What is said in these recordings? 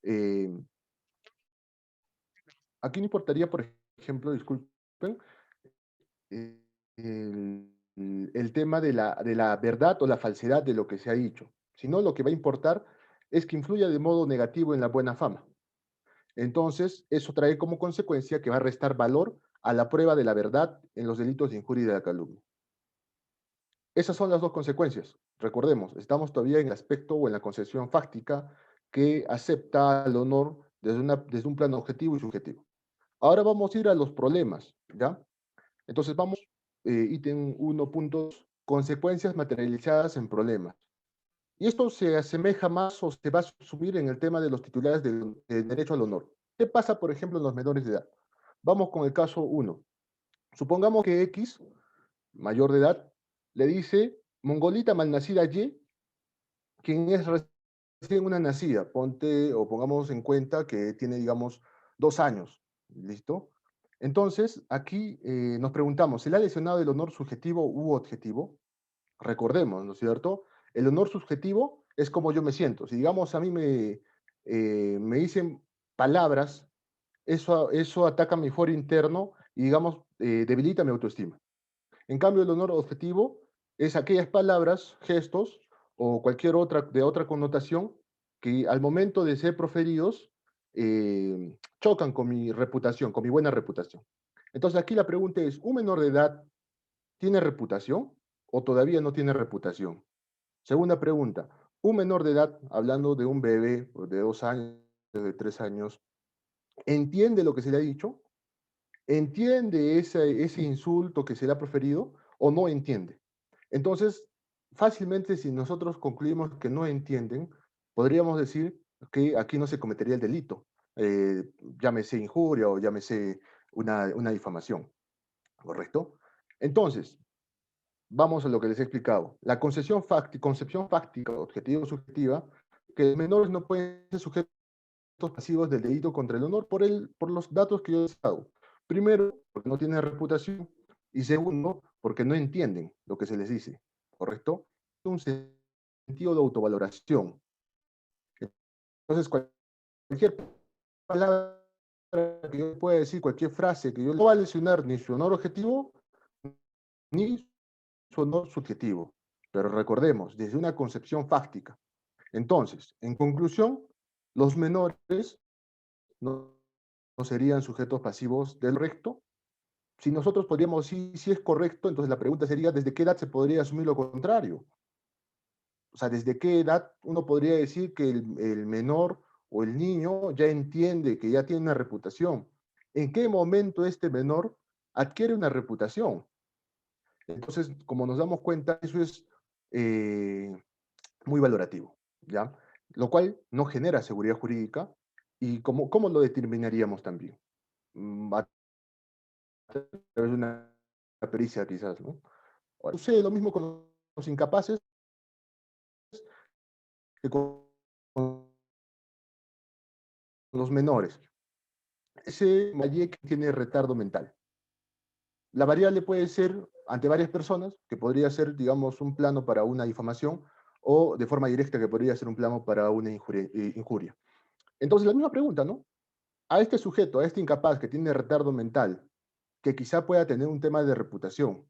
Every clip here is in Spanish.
Eh, Aquí no importaría, por ejemplo, disculpen, eh, el tema de la verdad o la falsedad de lo que se ha dicho, sino lo que va a importar es que influya de modo negativo en la buena fama. Entonces, eso trae como consecuencia que va a restar valor a la prueba de la verdad en los delitos de injuria y de la calumnia. Esas son las dos consecuencias. Recordemos, estamos todavía en el aspecto o en la concepción fáctica que acepta el honor desde un plano objetivo y subjetivo. Ahora vamos a ir a los problemas, ¿ya? Entonces vamos, ítem 1, puntos, consecuencias materializadas en problemas. Y esto se asemeja más o se va a subsumir en el tema de los titulares del derecho al honor. ¿Qué pasa, por ejemplo, en los menores de edad? Vamos con el caso 1. Supongamos que X, mayor de edad, le dice Mongolita malnacida Y, quien es recién una nacida. Ponte o pongamos en cuenta que tiene, digamos, 2 años. ¿Listo? Entonces, aquí nos preguntamos, ¿se le ha lesionado el honor subjetivo u objetivo? Recordemos, ¿no es cierto? El honor subjetivo es como yo me siento. Si, digamos, a mí me dicen palabras, eso ataca mi foro interno y, digamos, debilita mi autoestima. En cambio, el honor objetivo es aquellas palabras, gestos o cualquier otra de otra connotación que al momento de ser proferidos chocan con mi reputación, con mi buena reputación. Entonces aquí la pregunta es, ¿un menor de edad tiene reputación o todavía no tiene reputación? Segunda pregunta, ¿un menor de edad, hablando de un bebé de 2 años, de 3 años, entiende lo que se le ha dicho? ¿Entiende ese insulto que se le ha proferido o no entiende? Entonces, fácilmente si nosotros concluimos que no entienden, podríamos decir que aquí no se cometería el delito, llámese injuria o llámese una difamación, ¿correcto? Entonces, vamos a lo que les he explicado. La concepción fáctica, objetiva o subjetiva, que los menores no pueden ser sujetos pasivos del delito contra el honor por los datos que yo les he dado. Primero, porque no tienen reputación, y segundo, porque no entienden lo que se les dice, ¿correcto? Un sentido de autovaloración. Entonces, cualquier palabra que yo pueda decir, cualquier frase que yo no va a lesionar ni su honor objetivo, ni su honor subjetivo. Pero recordemos, desde una concepción fáctica. Entonces, en conclusión, los menores no serían sujetos pasivos del recto. Si nosotros podríamos decir si es correcto, entonces la pregunta sería, ¿desde qué edad se podría asumir lo contrario? O sea, ¿desde qué edad uno podría decir que el menor o el niño ya entiende que ya tiene una reputación? ¿En qué momento este menor adquiere una reputación? Entonces, como nos damos cuenta, eso es eh, muy valorativo, ¿ya? Lo cual no genera seguridad jurídica. ¿Y cómo lo determinaríamos también? A través de una pericia quizás, ¿no? Sucede lo mismo con los incapaces que con los menores. Ese Mayek tiene retardo mental. La variable puede ser ante varias personas, que podría ser, digamos, un plano para una difamación, o de forma directa, que podría ser un plano para una injuria. Entonces, la misma pregunta, ¿no? A este sujeto, a este incapaz que tiene retardo mental, que quizá pueda tener un tema de reputación,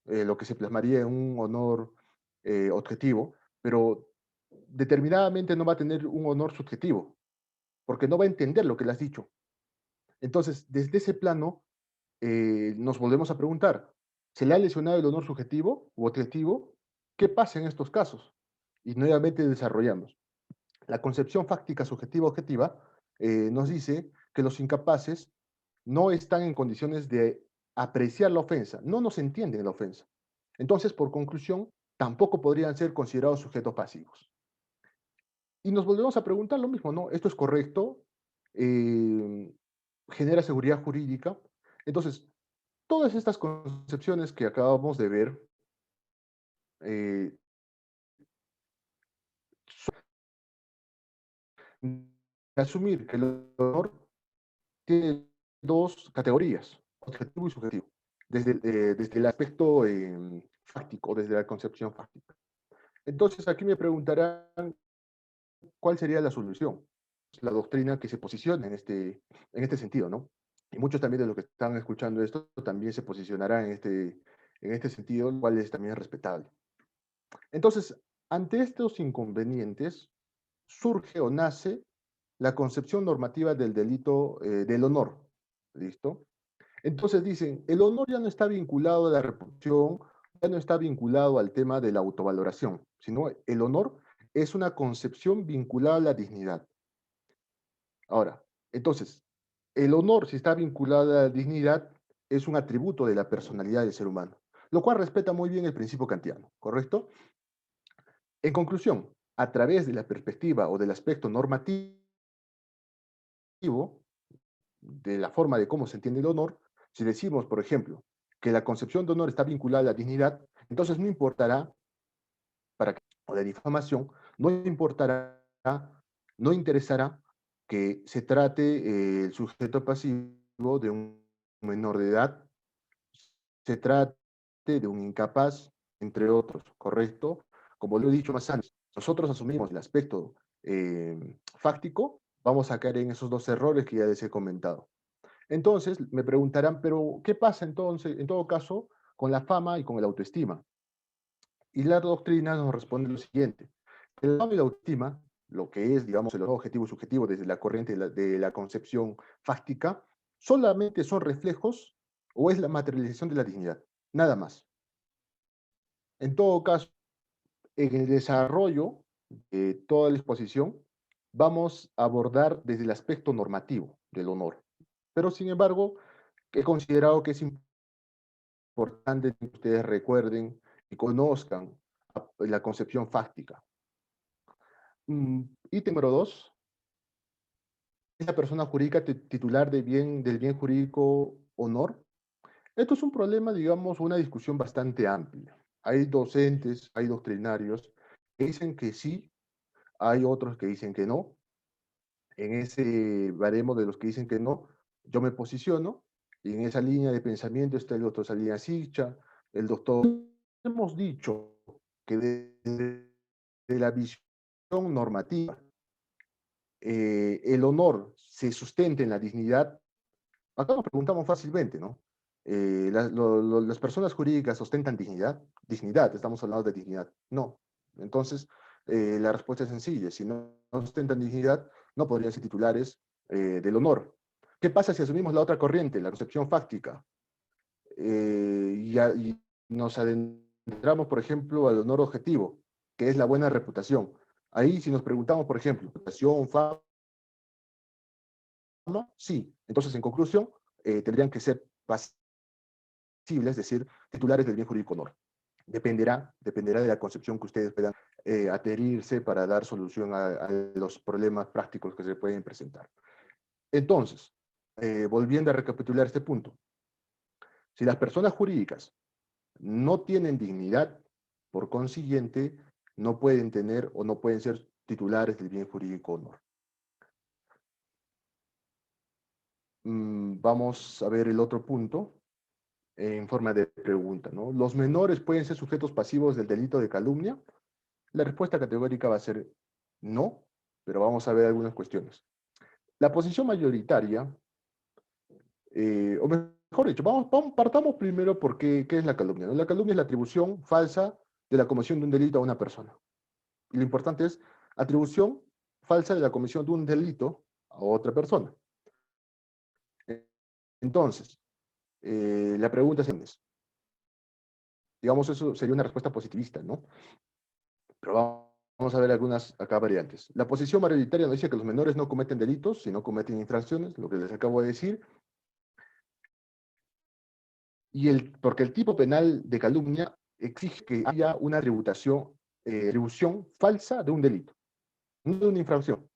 lo que se plasmaría en un honor objetivo, pero determinadamente no va a tener un honor subjetivo, porque no va a entender lo que le has dicho. Entonces, desde ese plano, nos volvemos a preguntar, ¿se le ha lesionado el honor subjetivo u objetivo? ¿Qué pasa en estos casos? Y nuevamente desarrollamos. La concepción fáctica subjetiva objetiva nos dice que los incapaces no están en condiciones de apreciar la ofensa, no nos entienden la ofensa. Entonces, por conclusión, tampoco podrían ser considerados sujetos pasivos. Y nos volvemos a preguntar lo mismo, ¿no? ¿Esto es correcto? Eh, ¿Genera seguridad jurídica? Entonces, todas estas concepciones que acabamos de ver, eh, asumir que el honor tiene dos categorías, objetivo y subjetivo, desde el aspecto fáctico, desde la concepción fáctica. Entonces, aquí me preguntarán, ¿cuál sería la solución? La doctrina que se posiciona en este sentido, ¿no? Y muchos también de los que están escuchando esto también se posicionarán en este sentido, lo cual es también respetable. Entonces, ante estos inconvenientes, surge o nace la concepción normativa del delito del honor. ¿Listo? Entonces dicen, el honor ya no está vinculado a la reputación, ya no está vinculado al tema de la autovaloración, sino el honor es una concepción vinculada a la dignidad. Ahora, entonces, el honor, si está vinculado a la dignidad, es un atributo de la personalidad del ser humano, lo cual respeta muy bien el principio kantiano, ¿correcto? En conclusión, a través de la perspectiva o del aspecto normativo, de la forma de cómo se entiende el honor, si decimos, por ejemplo, que la concepción de honor está vinculada a la dignidad, entonces no importará, para que, o de difamación, no importará, no interesará que se trate el sujeto pasivo de un menor de edad, se trate de un incapaz, entre otros, ¿correcto? Como lo he dicho más antes, nosotros asumimos el aspecto fáctico, vamos a caer en esos dos errores que ya les he comentado. Entonces, me preguntarán, pero ¿qué pasa entonces, en todo caso, con la fama y con el autoestima? Y la doctrina nos responde lo siguiente. El fama y la autoestima, lo que es, digamos, el objetivo subjetivo desde la corriente de la concepción fáctica, solamente son reflejos o es la materialización de la dignidad, nada más. En todo caso, en el desarrollo de toda la exposición, vamos a abordar desde el aspecto normativo del honor. Pero, sin embargo, he considerado que es importante que ustedes recuerden y conozcan la concepción fáctica. Ítem número 2, ¿es la persona jurídica titular del bien jurídico honor? Esto es un problema, digamos, una discusión bastante amplia. Hay docentes, hay doctrinarios que dicen que sí, hay otros que dicen que no. En ese baremo de los que dicen que no, yo me posiciono, y en esa línea de pensamiento está el doctor Salinas Sicha, el doctor. Hemos dicho que desde la visión normativa el honor se sustenta en la dignidad, acá nos preguntamos fácilmente, ¿no? Las personas jurídicas ostentan dignidad, dignidad, estamos hablando de dignidad. No. Entonces, la respuesta es sencilla. Si no ostentan dignidad, no podrían ser titulares del honor. ¿Qué pasa si asumimos la otra corriente, la concepción fáctica? Y nos adentramos, por ejemplo, al honor objetivo, que es la buena reputación. Ahí, si nos preguntamos, por ejemplo, reputación, fama, sí. Entonces, en conclusión, tendrían que ser pasibles, es decir, titulares del bien jurídico honor. Dependerá de la concepción que ustedes puedan adherirse para dar solución a los problemas prácticos que se pueden presentar. Entonces, volviendo a recapitular este punto, si las personas jurídicas no tienen dignidad, por consiguiente, no pueden tener o no pueden ser titulares del bien jurídico honor. Vamos a ver el otro punto en forma de pregunta, ¿no? ¿Los menores pueden ser sujetos pasivos del delito de calumnia? La respuesta categórica va a ser no, pero vamos a ver algunas cuestiones. La posición mayoritaria, o mejor dicho, partamos primero por qué es la calumnia, ¿no? La calumnia es la atribución falsa de la comisión de un delito a una persona. Y lo importante es atribución falsa de la comisión de un delito a otra persona. Entonces, la pregunta es, digamos, eso sería una respuesta positivista, ¿no? Pero vamos a ver algunas acá variantes. La posición mayoritaria nos dice que los menores no cometen delitos, sino cometen infracciones, lo que les acabo de decir. Porque el tipo penal de calumnia exige que haya una atribución falsa de un delito, no de una infracción.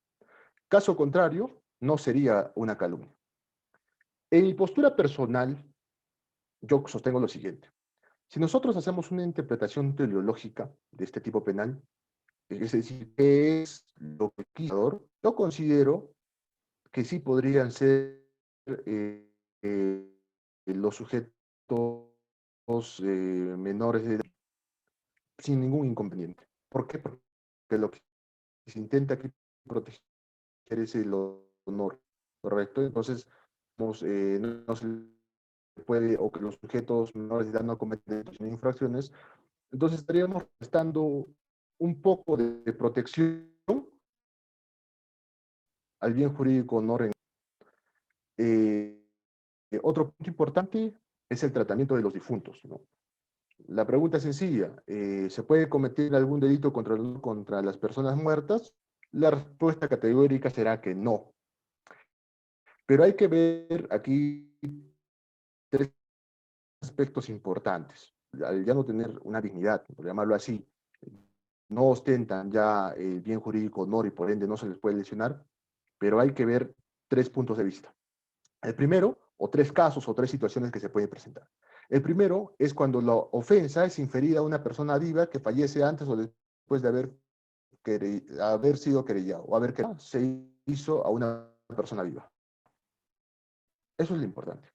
Caso contrario, no sería una calumnia. En mi postura personal, yo sostengo lo siguiente. Si nosotros hacemos una interpretación teleológica de este tipo penal, es decir, ¿qué es lo que yo considero que sí podrían ser eh, eh, los sujetos menores de edad sin ningún inconveniente. ¿Por qué? Porque lo que se intenta aquí proteger ese honor, ¿correcto? Entonces, no se puede, o que los sujetos menores de edad no cometen infracciones, entonces estaríamos prestando un poco de protección al bien jurídico honor. Eh, Otro punto importante es el tratamiento de los difuntos, ¿no? La pregunta es sencilla, ¿se puede cometer algún delito contra las personas muertas? La respuesta categórica será que no. Pero hay que ver aquí tres aspectos importantes. Al ya no tener una dignidad, por llamarlo así, no ostentan ya el bien jurídico honor y por ende no se les puede lesionar, pero hay que ver tres puntos de vista. El primero, o tres casos o tres situaciones que se pueden presentar. El primero es cuando la ofensa es inferida a una persona viva que fallece antes o después de haber sido querellado o haber querellado, se hizo a una persona viva. Eso es lo importante.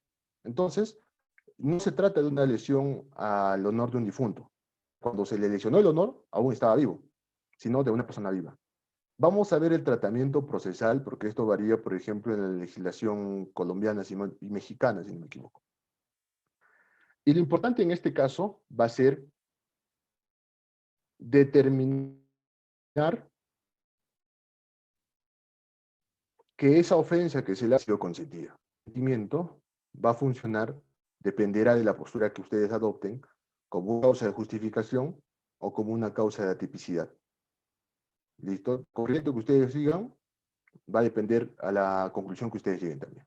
Entonces, no se trata de una lesión al honor de un difunto. Cuando se le lesionó el honor, aún estaba vivo, sino de una persona viva. Vamos a ver el tratamiento procesal, porque esto varía, por ejemplo, en la legislación colombiana y mexicana, si no me equivoco. Y lo importante en este caso va a ser determinar que esa ofensa que se le ha sido consentida. El sentimiento va a funcionar, dependerá de la postura que ustedes adopten, como una causa de justificación o como una causa de atipicidad. ¿Listo? Corriente que ustedes sigan va a depender a la conclusión que ustedes lleguen también.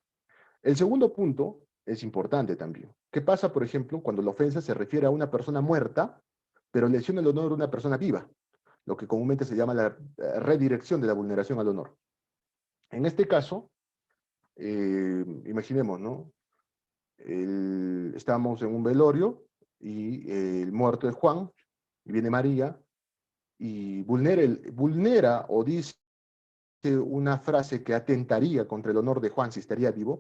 El segundo punto es importante también. ¿Qué pasa, por ejemplo, cuando la ofensa se refiere a una persona muerta, pero lesiona el honor de una persona viva? Lo que comúnmente se llama la redirección de la vulneración al honor. En este caso, imaginemos, ¿no? Estamos en un velorio y el muerto es Juan, y viene María, y vulnera o dice una frase que atentaría contra el honor de Juan si estaría vivo,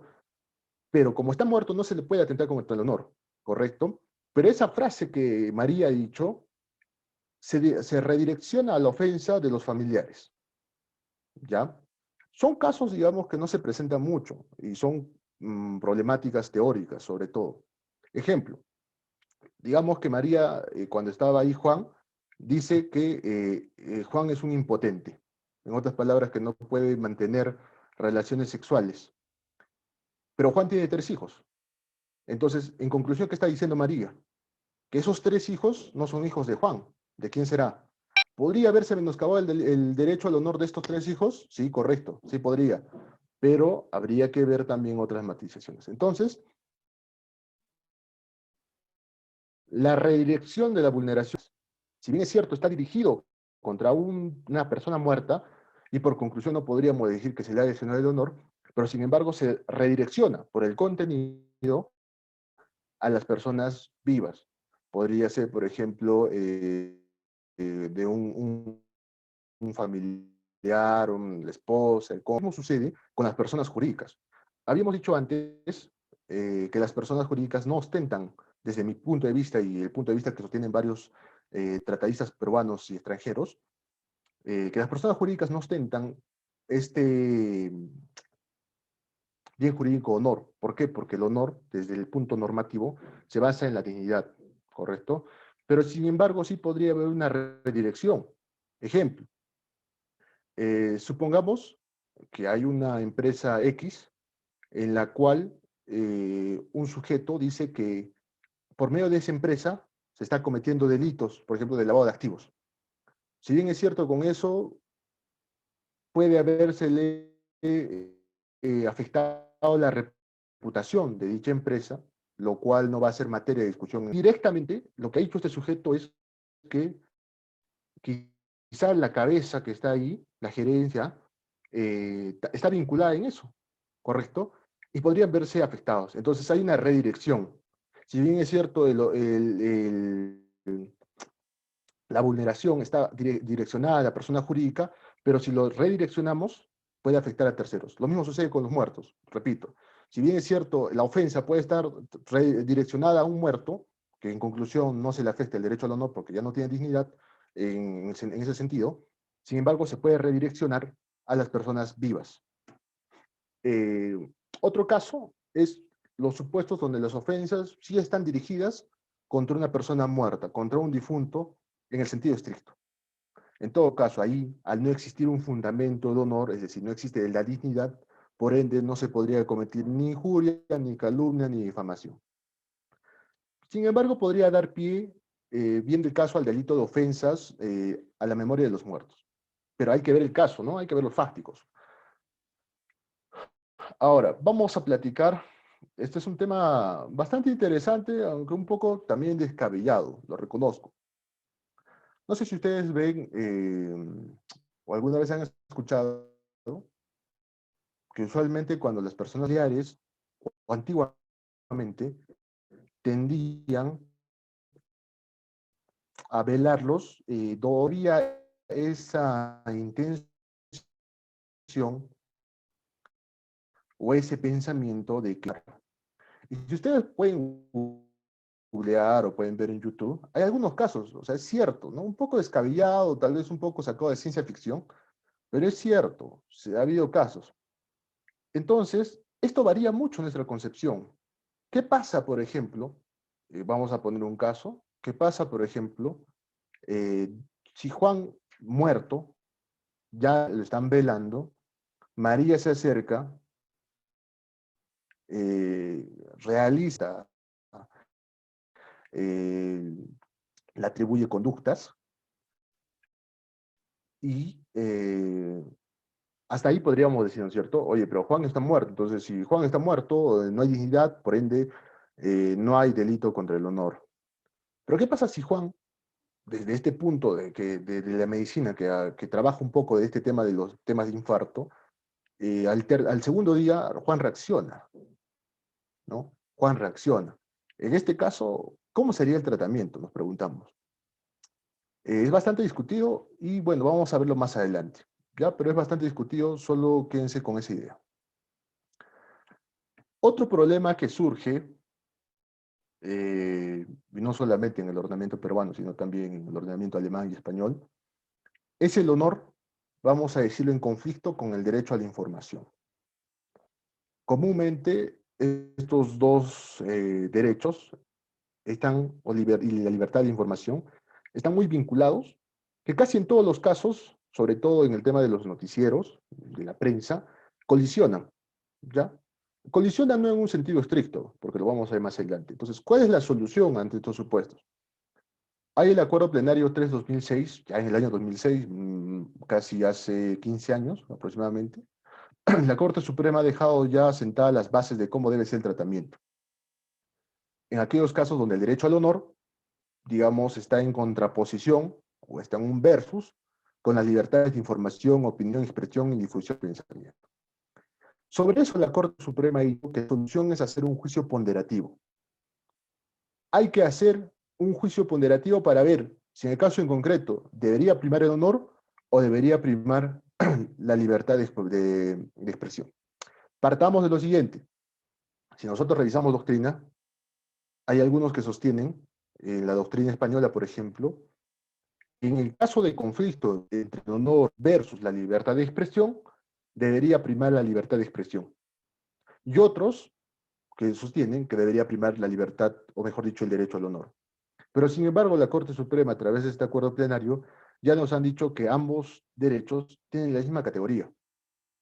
pero como está muerto no se le puede atentar contra el honor, ¿correcto? Pero esa frase que María ha dicho se redirecciona a la ofensa de los familiares, ¿ya? Son casos, digamos, que no se presentan mucho y son problemáticas teóricas, sobre todo. Ejemplo, digamos que María, cuando estaba ahí Juan, dice que Juan es un impotente. En otras palabras, que no puede mantener relaciones sexuales. Pero Juan tiene 3 hijos. Entonces, en conclusión, ¿qué está diciendo María? Que esos 3 hijos no son hijos de Juan. ¿De quién será? ¿Podría haberse menoscabado el derecho al honor de estos 3 hijos? Sí, correcto, sí podría. Pero habría que ver también otras matizaciones. Entonces, la redirección de la vulneración, si bien es cierto, está dirigido contra una persona muerta, y por conclusión no podríamos decir que se le ha lesionado el honor, pero sin embargo se redirecciona por el contenido a las personas vivas. Podría ser, por ejemplo, de un familiar, la esposa, ¿cómo sucede con las personas jurídicas? Habíamos dicho antes que las personas jurídicas no ostentan, desde mi punto de vista y el punto de vista que sostienen varios tratadistas peruanos y extranjeros, que las personas jurídicas no ostentan este bien jurídico honor. ¿Por qué? Porque el honor, desde el punto normativo, se basa en la dignidad, ¿correcto? Pero sin embargo, sí podría haber una redirección. Ejemplo, supongamos que hay una empresa X en la cual un sujeto dice que por medio de esa empresa se está cometiendo delitos, por ejemplo, de lavado de activos. Si bien es cierto, con eso puede habérsele afectado la reputación de dicha empresa, lo cual no va a ser materia de discusión. Directamente, lo que ha dicho este sujeto es que quizá la cabeza que está ahí, la gerencia, está vinculada en eso, ¿correcto? Y podrían verse afectados. Entonces hay una redirección. Si bien es cierto, la vulneración está direccionada a la persona jurídica, pero si lo redireccionamos, puede afectar a terceros. Lo mismo sucede con los muertos, repito. Si bien es cierto, la ofensa puede estar redireccionada a un muerto, que en conclusión no se le afecta el derecho al honor porque ya no tiene dignidad en ese sentido, sin embargo, se puede redireccionar a las personas vivas. Otro caso es los supuestos donde las ofensas sí están dirigidas contra una persona muerta, contra un difunto en el sentido estricto. En todo caso, ahí, al no existir un fundamento de honor, es decir, no existe la dignidad, por ende no se podría cometer ni injuria, ni calumnia, ni difamación. Sin embargo, podría dar pie, viendo el caso, al delito de ofensas a la memoria de los muertos. Pero hay que ver el caso, ¿no? Hay que ver los fácticos. Ahora, vamos a platicar. Este es un tema bastante interesante, aunque un poco también descabellado, lo reconozco. No sé si ustedes ven o alguna vez han escuchado que usualmente cuando las personas diarias o antiguamente tendían a velarlos, todavía esa intención o ese pensamiento de que... Y si ustedes pueden googlear o pueden ver en YouTube, hay algunos casos, o sea, es cierto, ¿no? Un poco descabellado, tal vez un poco sacado de ciencia ficción, pero es cierto, ha habido casos. Entonces, esto varía mucho en nuestra concepción. ¿Qué pasa, por ejemplo? Vamos a poner un caso. ¿Qué pasa, por ejemplo, eh, si Juan muerto, ya lo están velando, María se acerca, realiza, eh, le atribuye conductas y hasta ahí podríamos decir, ¿no es cierto? Oye, pero Juan está muerto, entonces si Juan está muerto, no hay dignidad, por ende, no hay delito contra el honor. Pero ¿qué pasa si Juan, desde este punto de la medicina que trabaja un poco de este tema de los temas de infarto, al segundo día Juan reacciona, ¿no? Juan reacciona. En este caso, ¿cómo sería el tratamiento? Nos preguntamos. Es bastante discutido y bueno, vamos a verlo más adelante, ¿ya? Pero es bastante discutido, solo quédense con esa idea. Otro problema que surge, no solamente en el ordenamiento peruano, sino también en el ordenamiento alemán y español, es el honor, vamos a decirlo, en conflicto con el derecho a la información. Comúnmente, estos dos derechos están, y la libertad de información, están muy vinculados, que casi en todos los casos, sobre todo en el tema de los noticieros, de la prensa, colisionan, ¿ya? Colisionan no en un sentido estricto, porque lo vamos a ver más adelante. Entonces, ¿cuál es la solución ante estos supuestos? Hay el Acuerdo Plenario 3/2006, ya en el año 2006, casi hace 15 años aproximadamente. La Corte Suprema ha dejado ya sentadas las bases de cómo debe ser el tratamiento. En aquellos casos donde el derecho al honor, digamos, está en contraposición o está en un versus con las libertades de información, opinión, expresión y difusión de pensamiento. Sobre eso, la Corte Suprema dijo que la solución es hacer un juicio ponderativo. Hay que hacer un juicio ponderativo para ver si en el caso en concreto debería primar el honor o debería primar la libertad de expresión. Partamos de lo siguiente. Si nosotros revisamos doctrina, hay algunos que sostienen, en la doctrina española, por ejemplo, que en el caso de conflicto entre el honor versus la libertad de expresión, debería primar la libertad de expresión. Y otros que sostienen que debería primar la libertad, o mejor dicho, el derecho al honor. Pero sin embargo, la Corte Suprema, a través de este acuerdo plenario, ya nos han dicho que ambos derechos tienen la misma categoría,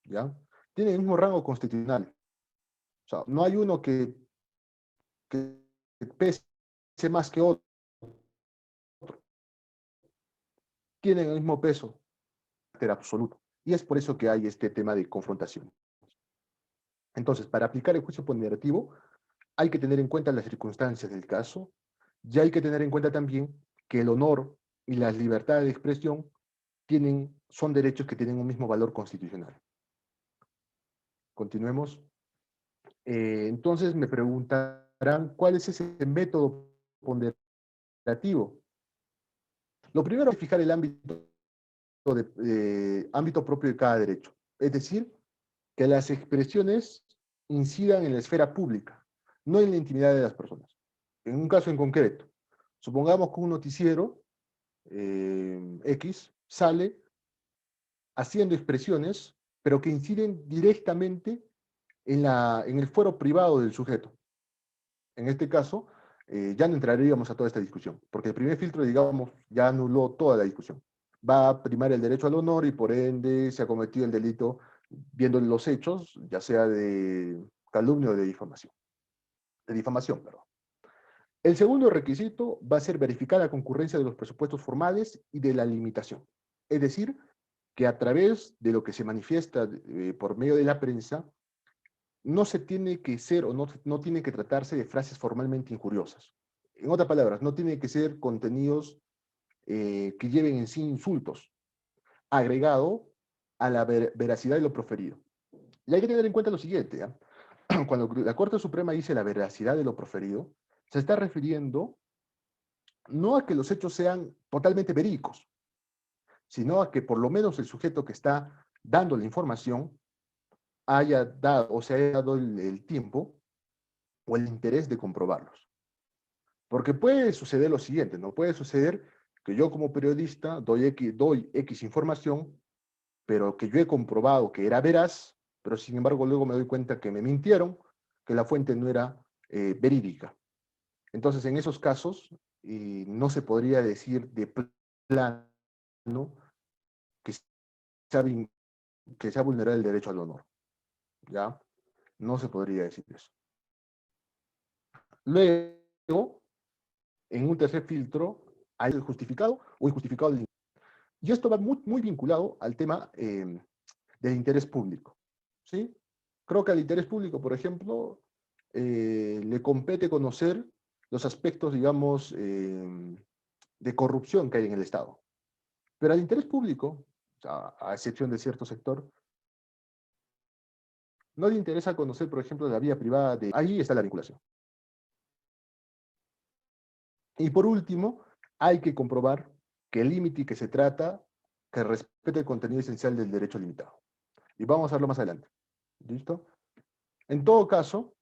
¿ya? Tienen el mismo rango constitucional. O sea, no hay uno que pese más que otro. Tienen el mismo peso, absoluto. Y es por eso que hay este tema de confrontación. Entonces, para aplicar el juicio ponderativo, hay que tener en cuenta las circunstancias del caso y hay que tener en cuenta también que el honor y la libertad de expresión son derechos que tienen un mismo valor constitucional. Continuemos. Entonces me preguntarán, ¿cuál es ese método ponderativo? Lo primero es fijar el ámbito propio de cada derecho. Es decir, que las expresiones incidan en la esfera pública, no en la intimidad de las personas. En un caso en concreto, supongamos que un noticiero X sale haciendo expresiones pero que inciden directamente en el fuero privado del sujeto. En este caso, ya no entraríamos a toda esta discusión, porque el primer filtro, digamos, ya anuló toda la discusión. Va a primar el derecho al honor y por ende se ha cometido el delito viendo los hechos, ya sea de calumnia o de difamación. De difamación, perdón. El segundo requisito va a ser verificar la concurrencia de los presupuestos formales y de la limitación. Es decir, que a través de lo que se manifiesta por medio de la prensa, no se tiene que ser o no tiene que tratarse de frases formalmente injuriosas. En otras palabras, no tiene que ser contenidos que lleven en sí insultos, agregado a la veracidad de lo proferido. Y hay que tener en cuenta lo siguiente, ¿eh? Cuando la Corte Suprema dice la veracidad de lo proferido, se está refiriendo no a que los hechos sean totalmente verídicos, sino a que por lo menos el sujeto que está dando la información haya dado o se haya dado el tiempo o el interés de comprobarlos. Porque puede suceder lo siguiente, ¿no? Puede suceder que yo como periodista doy X información, pero que yo he comprobado que era veraz, pero sin embargo luego me doy cuenta que me mintieron, que la fuente no era verídica. Entonces, en esos casos, no se podría decir de plano que se ha, que se ha vulnerado el derecho al honor. ¿Ya? No se podría decir eso. Luego, en un tercer filtro, hay el justificado o injustificado del interés. Y esto va muy vinculado al tema del interés público. ¿Sí? Creo que al interés público, por ejemplo, le compete conocer los aspectos, digamos, de corrupción que hay en el Estado. Pero al interés público, o sea, a excepción de cierto sector, no le interesa conocer, por ejemplo, la vía privada de... Ahí está la vinculación. Y por último, hay que comprobar que el límite que se trata, que respete el contenido esencial del derecho limitado. Y vamos a verlo más adelante. ¿Listo? En todo caso,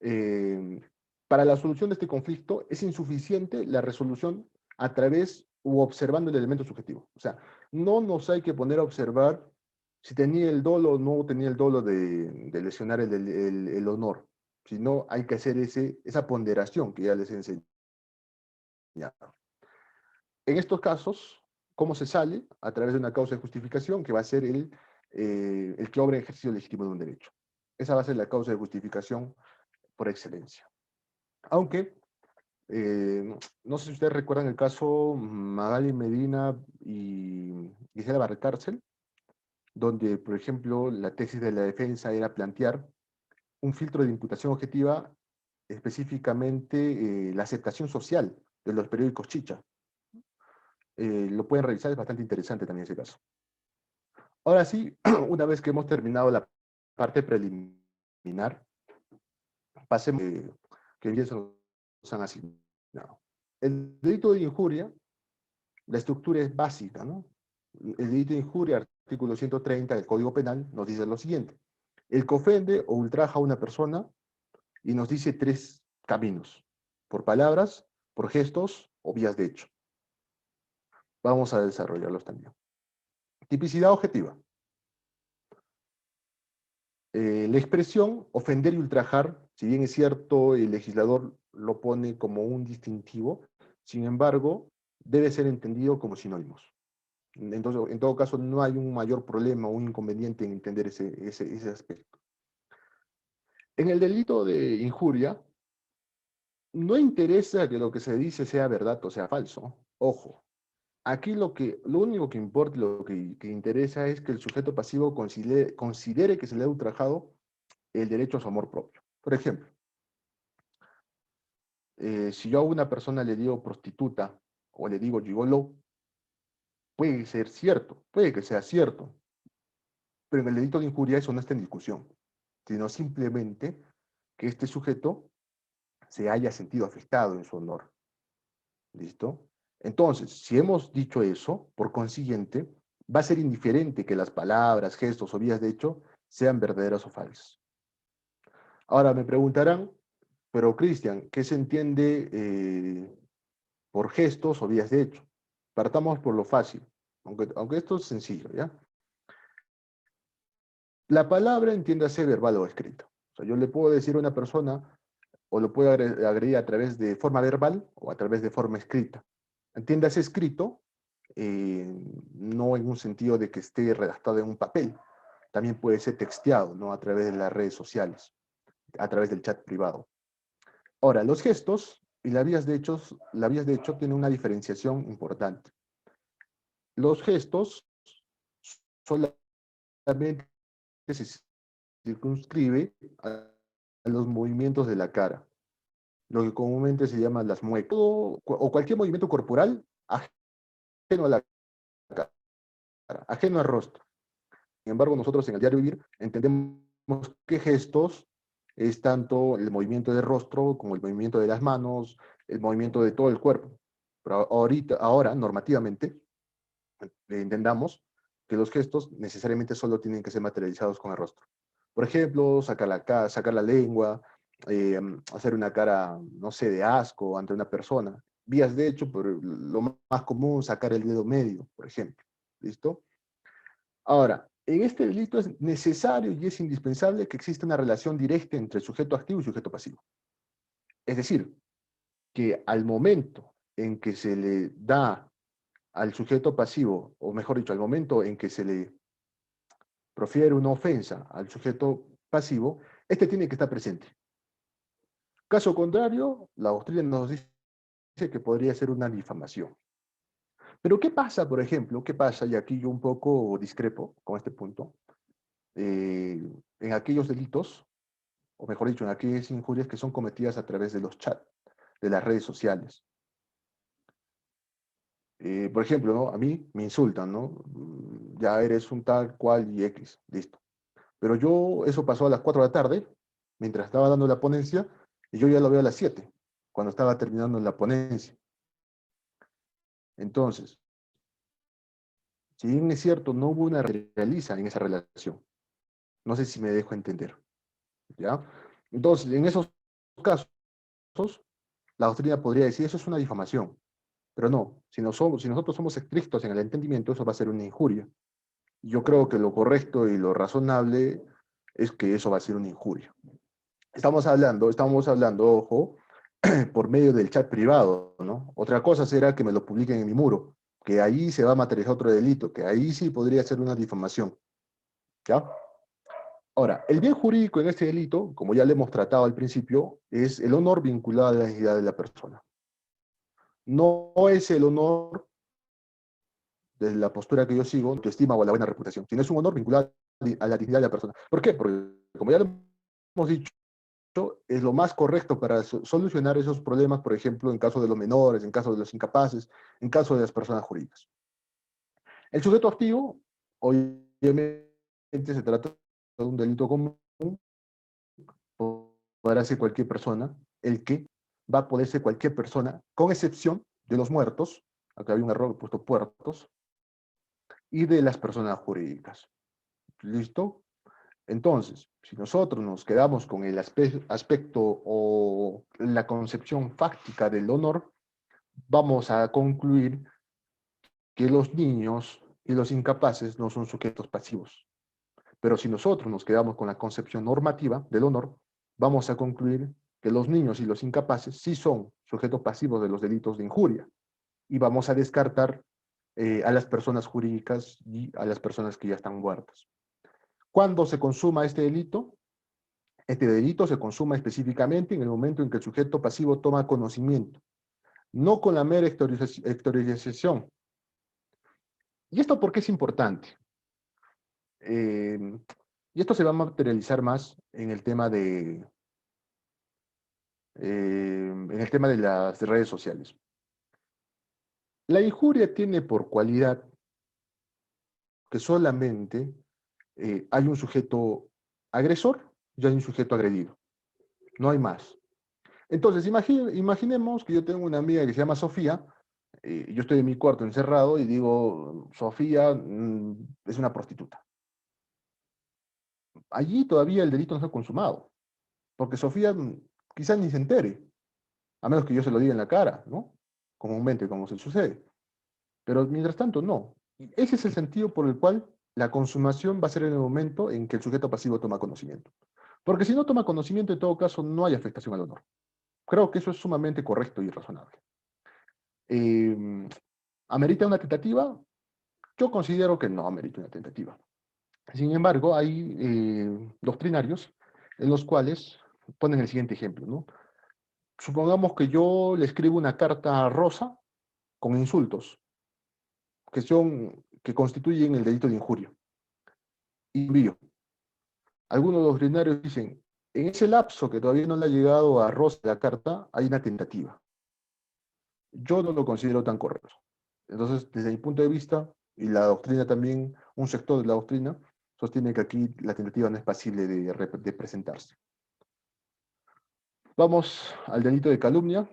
eh, para la solución de este conflicto es insuficiente la resolución a través u observando el elemento subjetivo. O sea, no nos hay que poner a observar si tenía el dolo o no tenía el dolo de lesionar el honor, sino hay que hacer esa ponderación que ya les he enseñado. En estos casos, ¿cómo se sale? A través de una causa de justificación que va a ser el que obra en ejercicio legítimo de un derecho. Esa va a ser la causa de justificación por excelencia. Aunque, no sé si ustedes recuerdan el caso Magali Medina y Gisela Barcárcel, donde, por ejemplo, la tesis de la defensa era plantear un filtro de imputación objetiva, específicamente la aceptación social de los periódicos chicha. Lo pueden revisar, es bastante interesante también ese caso. Ahora sí, una vez que hemos terminado la parte preliminar, pasemos que bien se nos han asignado. El delito de injuria, la estructura es básica, ¿no? El delito de injuria, artículo 130 del Código Penal, nos dice lo siguiente. El que ofende o ultraja a una persona y nos dice tres caminos, por palabras, por gestos o vías de hecho. Vamos a desarrollarlos también. Tipicidad objetiva. La expresión ofender y ultrajar, si bien es cierto, el legislador lo pone como un distintivo, sin embargo, debe ser entendido como sinónimos. Entonces, en todo caso, no hay un mayor problema o un inconveniente en entender ese aspecto. En el delito de injuria, no interesa que lo que se dice sea verdad o sea falso. Ojo, aquí lo único que importa, que interesa es que el sujeto pasivo considere que se le ha ultrajado el derecho a su amor propio. Por ejemplo, si yo a una persona le digo prostituta o le digo gigoló, puede ser cierto, puede que sea cierto, pero en el delito de injuria eso no está en discusión, sino simplemente que este sujeto se haya sentido afectado en su honor. ¿Listo? Entonces, si hemos dicho eso, por consiguiente, va a ser indiferente que las palabras, gestos o vías de hecho sean verdaderas o falsas. Ahora me preguntarán, pero Cristian, ¿qué se entiende por gestos o vías de hecho? Partamos por lo fácil, aunque esto es sencillo, ¿ya? La palabra entiéndase verbal o escrita. O sea, yo le puedo decir a una persona o lo puedo agredir a través de forma verbal o a través de forma escrita. Entiéndase escrito, eh, no en un sentido de que esté redactado en un papel. También puede ser texteado, ¿no? A través de las redes sociales, a través del chat privado. Ahora, los gestos y las vías de hecho tienen una diferenciación importante. Los gestos solamente se circunscribe a los movimientos de la cara, lo que comúnmente se llama las muecas, o cualquier movimiento corporal ajeno a la cara, ajeno al rostro. Sin embargo, nosotros en el diario vivir entendemos que gestos es tanto el movimiento del rostro como el movimiento de las manos, el movimiento de todo el cuerpo. Pero ahora, normativamente, entendamos que los gestos necesariamente solo tienen que ser materializados con el rostro. Por ejemplo, sacar la lengua, hacer una cara, no sé, de asco ante una persona. Vías de hecho, pero lo más común, sacar el dedo medio, por ejemplo. ¿Listo? Ahora, en este delito es necesario y es indispensable que exista una relación directa entre el sujeto activo y sujeto pasivo. Es decir, que al momento en que se le da al sujeto pasivo, o mejor dicho, al momento en que se le profiere una ofensa al sujeto pasivo, este tiene que estar presente. Caso contrario, la doctrina nos dice que podría ser una difamación. Pero ¿qué pasa, por ejemplo? ¿Qué pasa? Y aquí yo un poco discrepo con este punto. En aquellos delitos, o mejor dicho, en aquellas injurias que son cometidas a través de los chats, de las redes sociales. Por ejemplo, ¿no? A mí me insultan, ¿no? Ya eres un tal cual y X, listo. Pero yo, eso pasó a las 4 de la tarde, mientras estaba dando la ponencia, y yo ya lo veo a las 7, cuando estaba terminando la ponencia. Entonces, si bien es cierto, no hubo una realiza en esa relación. No sé si me dejo entender, ¿ya? Entonces, en esos casos, la doctrina podría decir, eso es una difamación. Pero no, si nosotros somos estrictos en el entendimiento, eso va a ser una injuria. Yo creo que lo correcto y lo razonable es que eso va a ser una injuria. Estamos hablando, ojo, por medio del chat privado, ¿no? Otra cosa será que me lo publiquen en mi muro, que ahí se va a materializar otro delito, que ahí sí podría ser una difamación, ¿ya? Ahora, el bien jurídico en este delito, como ya le hemos tratado al principio, es el honor vinculado a la dignidad de la persona. No es el honor desde la postura que yo sigo, tu estima o la buena reputación, sino es un honor vinculado a la dignidad de la persona. ¿Por qué? Porque, como ya lo hemos dicho, es lo más correcto para solucionar esos problemas, por ejemplo, en caso de los menores, en caso de los incapaces, en caso de las personas jurídicas. El sujeto activo, obviamente, se trata de un delito común, podrá ser cualquier persona, el que va a poder ser cualquier persona, con excepción de los muertos, acá había un error, he puesto puertos, y de las personas jurídicas. ¿Listo? Entonces, si nosotros nos quedamos con el aspecto o la concepción fáctica del honor, vamos a concluir que los niños y los incapaces no son sujetos pasivos. Pero si nosotros nos quedamos con la concepción normativa del honor, vamos a concluir que los niños y los incapaces sí son sujetos pasivos de los delitos de injuria. Y vamos a descartar a las personas jurídicas y a las personas que ya están muertas. ¿Cuándo se consuma este delito? Este delito se consuma específicamente en el momento en que el sujeto pasivo toma conocimiento, no con la mera exteriorización. ¿Y esto por qué es importante? Eh, y esto se va a materializar más en el tema de las redes sociales. La injuria tiene por cualidad que solamente hay un sujeto agresor y hay un sujeto agredido. No hay más. Entonces, imaginemos que yo tengo una amiga que se llama Sofía, yo estoy en mi cuarto encerrado y digo, Sofía es una prostituta. Allí todavía el delito no se ha consumado, porque Sofía quizás ni se entere, a menos que yo se lo diga en la cara, ¿no? Comúnmente, como se sucede. Pero mientras tanto, no. Y ese es el sentido por el cual la consumación va a ser en el momento en que el sujeto pasivo toma conocimiento. Porque si no toma conocimiento, en todo caso, no hay afectación al honor. Creo que eso es sumamente correcto y razonable. Eh, ¿Amerita una tentativa? Yo considero que no amerita una tentativa. Sin embargo, hay doctrinarios en los cuales ponen el siguiente ejemplo, ¿no? Supongamos que yo le escribo una carta a Rosa con insultos que constituyen el delito de injuria y envío. Algunos doctrinarios dicen, en ese lapso que todavía no le ha llegado a Rosa la carta, hay una tentativa. Yo no lo considero tan correcto. Entonces, desde mi punto de vista, y la doctrina también, un sector de la doctrina, sostiene que aquí la tentativa no es pasible de presentarse. Vamos al delito de calumnia.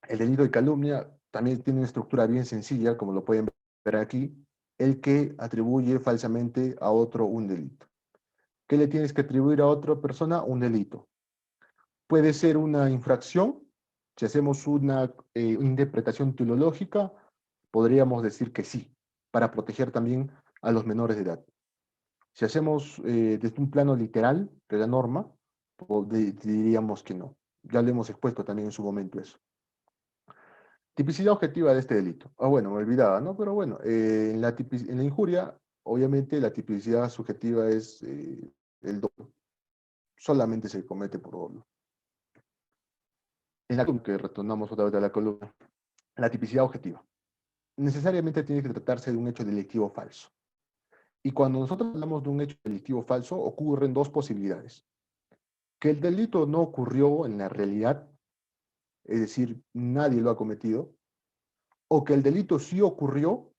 El delito de calumnia también tiene una estructura bien sencilla, como lo pueden ver aquí, el que atribuye falsamente a otro un delito. ¿Qué le tienes que atribuir a otra persona? Un delito. Puede ser una infracción. Si hacemos una interpretación teológica, podríamos decir que sí, para proteger también a los menores de edad. Si hacemos desde un plano literal de la norma, diríamos que no. Ya lo hemos expuesto también en su momento eso. Tipicidad objetiva de este delito. Ah, bueno, me olvidaba, ¿no? Pero bueno, en la injuria, obviamente la tipicidad subjetiva es el dolo. Solamente se comete por dolo. En la que retornamos otra vez a la columna, la tipicidad objetiva. Necesariamente tiene que tratarse de un hecho delictivo falso. Y cuando nosotros hablamos de un hecho delictivo falso, ocurren dos posibilidades. Que el delito no ocurrió en la realidad, es decir, nadie lo ha cometido, o que el delito sí ocurrió,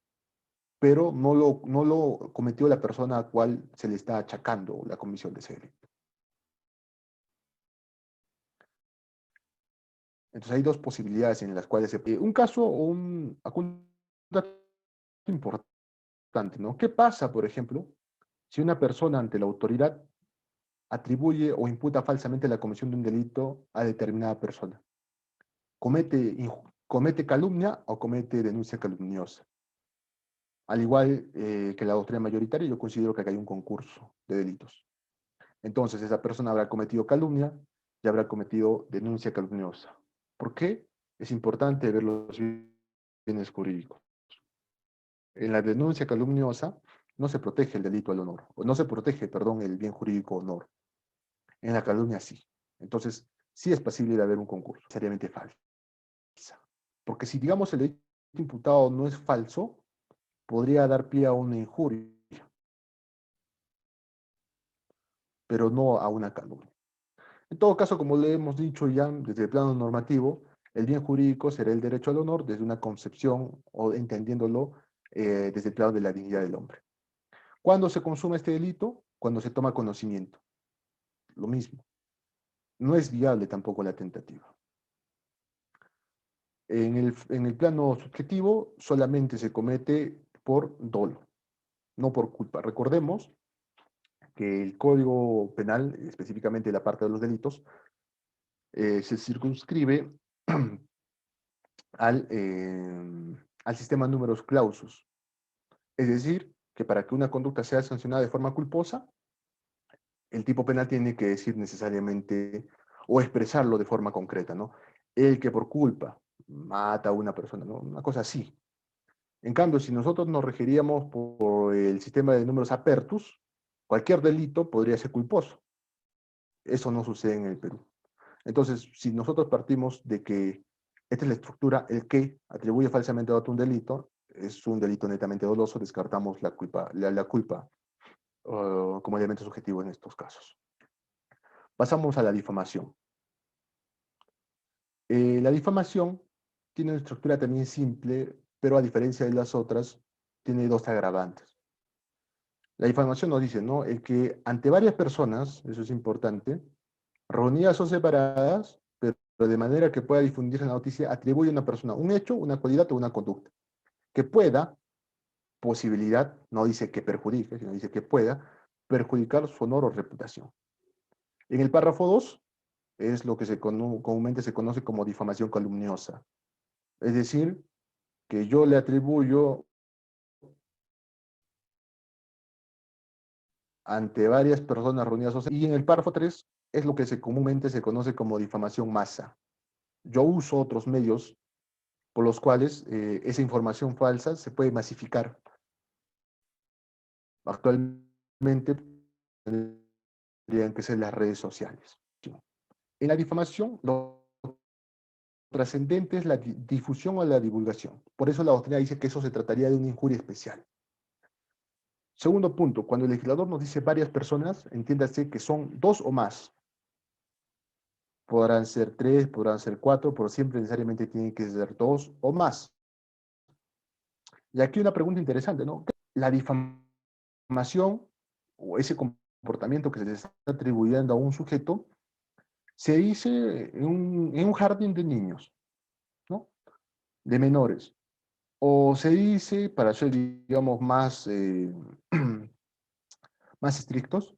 pero no lo cometió la persona a cual se le está achacando la comisión de ese delito. Entonces hay dos posibilidades en las cuales un caso o un dato importante, ¿no? ¿Qué pasa, por ejemplo, si una persona ante la autoridad atribuye o imputa falsamente la comisión de un delito a determinada persona? ¿Comete calumnia o comete denuncia calumniosa? Al igual que la doctrina mayoritaria, yo considero que acá hay un concurso de delitos. Entonces, esa persona habrá cometido calumnia y habrá cometido denuncia calumniosa. ¿Por qué? Es importante ver los bienes jurídicos. En la denuncia calumniosa no se protege el delito al honor, o no se protege, perdón, el bien jurídico honor. En la calumnia sí. Entonces, sí es posible de haber un concurso, seriamente falsa. Porque si, digamos, el delito imputado no es falso, podría dar pie a una injuria, pero no a una calumnia. En todo caso, como le hemos dicho ya desde el plano normativo, el bien jurídico será el derecho al honor desde una concepción o entendiéndolo desde el plano de la dignidad del hombre. ¿Cuándo se consuma este delito? Cuando se toma conocimiento. Lo mismo. No es viable tampoco la tentativa. En el plano subjetivo solamente se comete por dolo, no por culpa. Recordemos que el Código Penal, específicamente la parte de los delitos, se circunscribe al sistema numerus clausus. Es decir, que para que una conducta sea sancionada de forma culposa, el tipo penal tiene que decir necesariamente o expresarlo de forma concreta, ¿no? El que por culpa mata a una persona, ¿no? Una cosa así. En cambio, si nosotros nos regiríamos por el sistema de números apertus, cualquier delito podría ser culposo. Eso no sucede en el Perú. Entonces, si nosotros partimos de que esta es la estructura, el que atribuye falsamente a otro un delito, es un delito netamente doloso, descartamos la culpa como elemento subjetivo en estos casos. Pasamos a la difamación. La difamación tiene una estructura también simple, pero a diferencia de las otras, tiene dos agravantes. La difamación nos dice, ¿no? El que ante varias personas, eso es importante, reunidas o separadas, pero de manera que pueda difundir la noticia, atribuye a una persona un hecho, una cualidad o una conducta. Que pueda, posibilidad, no dice que perjudique, sino dice que pueda perjudicar su honor o reputación. En el párrafo 2 es lo que comúnmente se conoce como difamación calumniosa. Es decir, que yo le atribuyo ante varias personas reunidas. Y en el párrafo 3 es lo que comúnmente se conoce como difamación masa. Yo uso otros medios por los cuales esa información falsa se puede masificar. Actualmente tendrían que ser las redes sociales. En la difamación, lo trascendente es la difusión o la divulgación. Por eso la doctrina dice que eso se trataría de una injuria especial. Segundo punto, cuando el legislador nos dice varias personas, entiéndase que son dos o más. Podrán ser tres, podrán ser cuatro, pero siempre necesariamente tienen que ser dos o más. Y aquí una pregunta interesante, ¿no? La difamación o ese comportamiento que se le está atribuyendo a un sujeto se dice en un jardín de niños, ¿no? De menores. O se dice, para ser, digamos, más, más estrictos,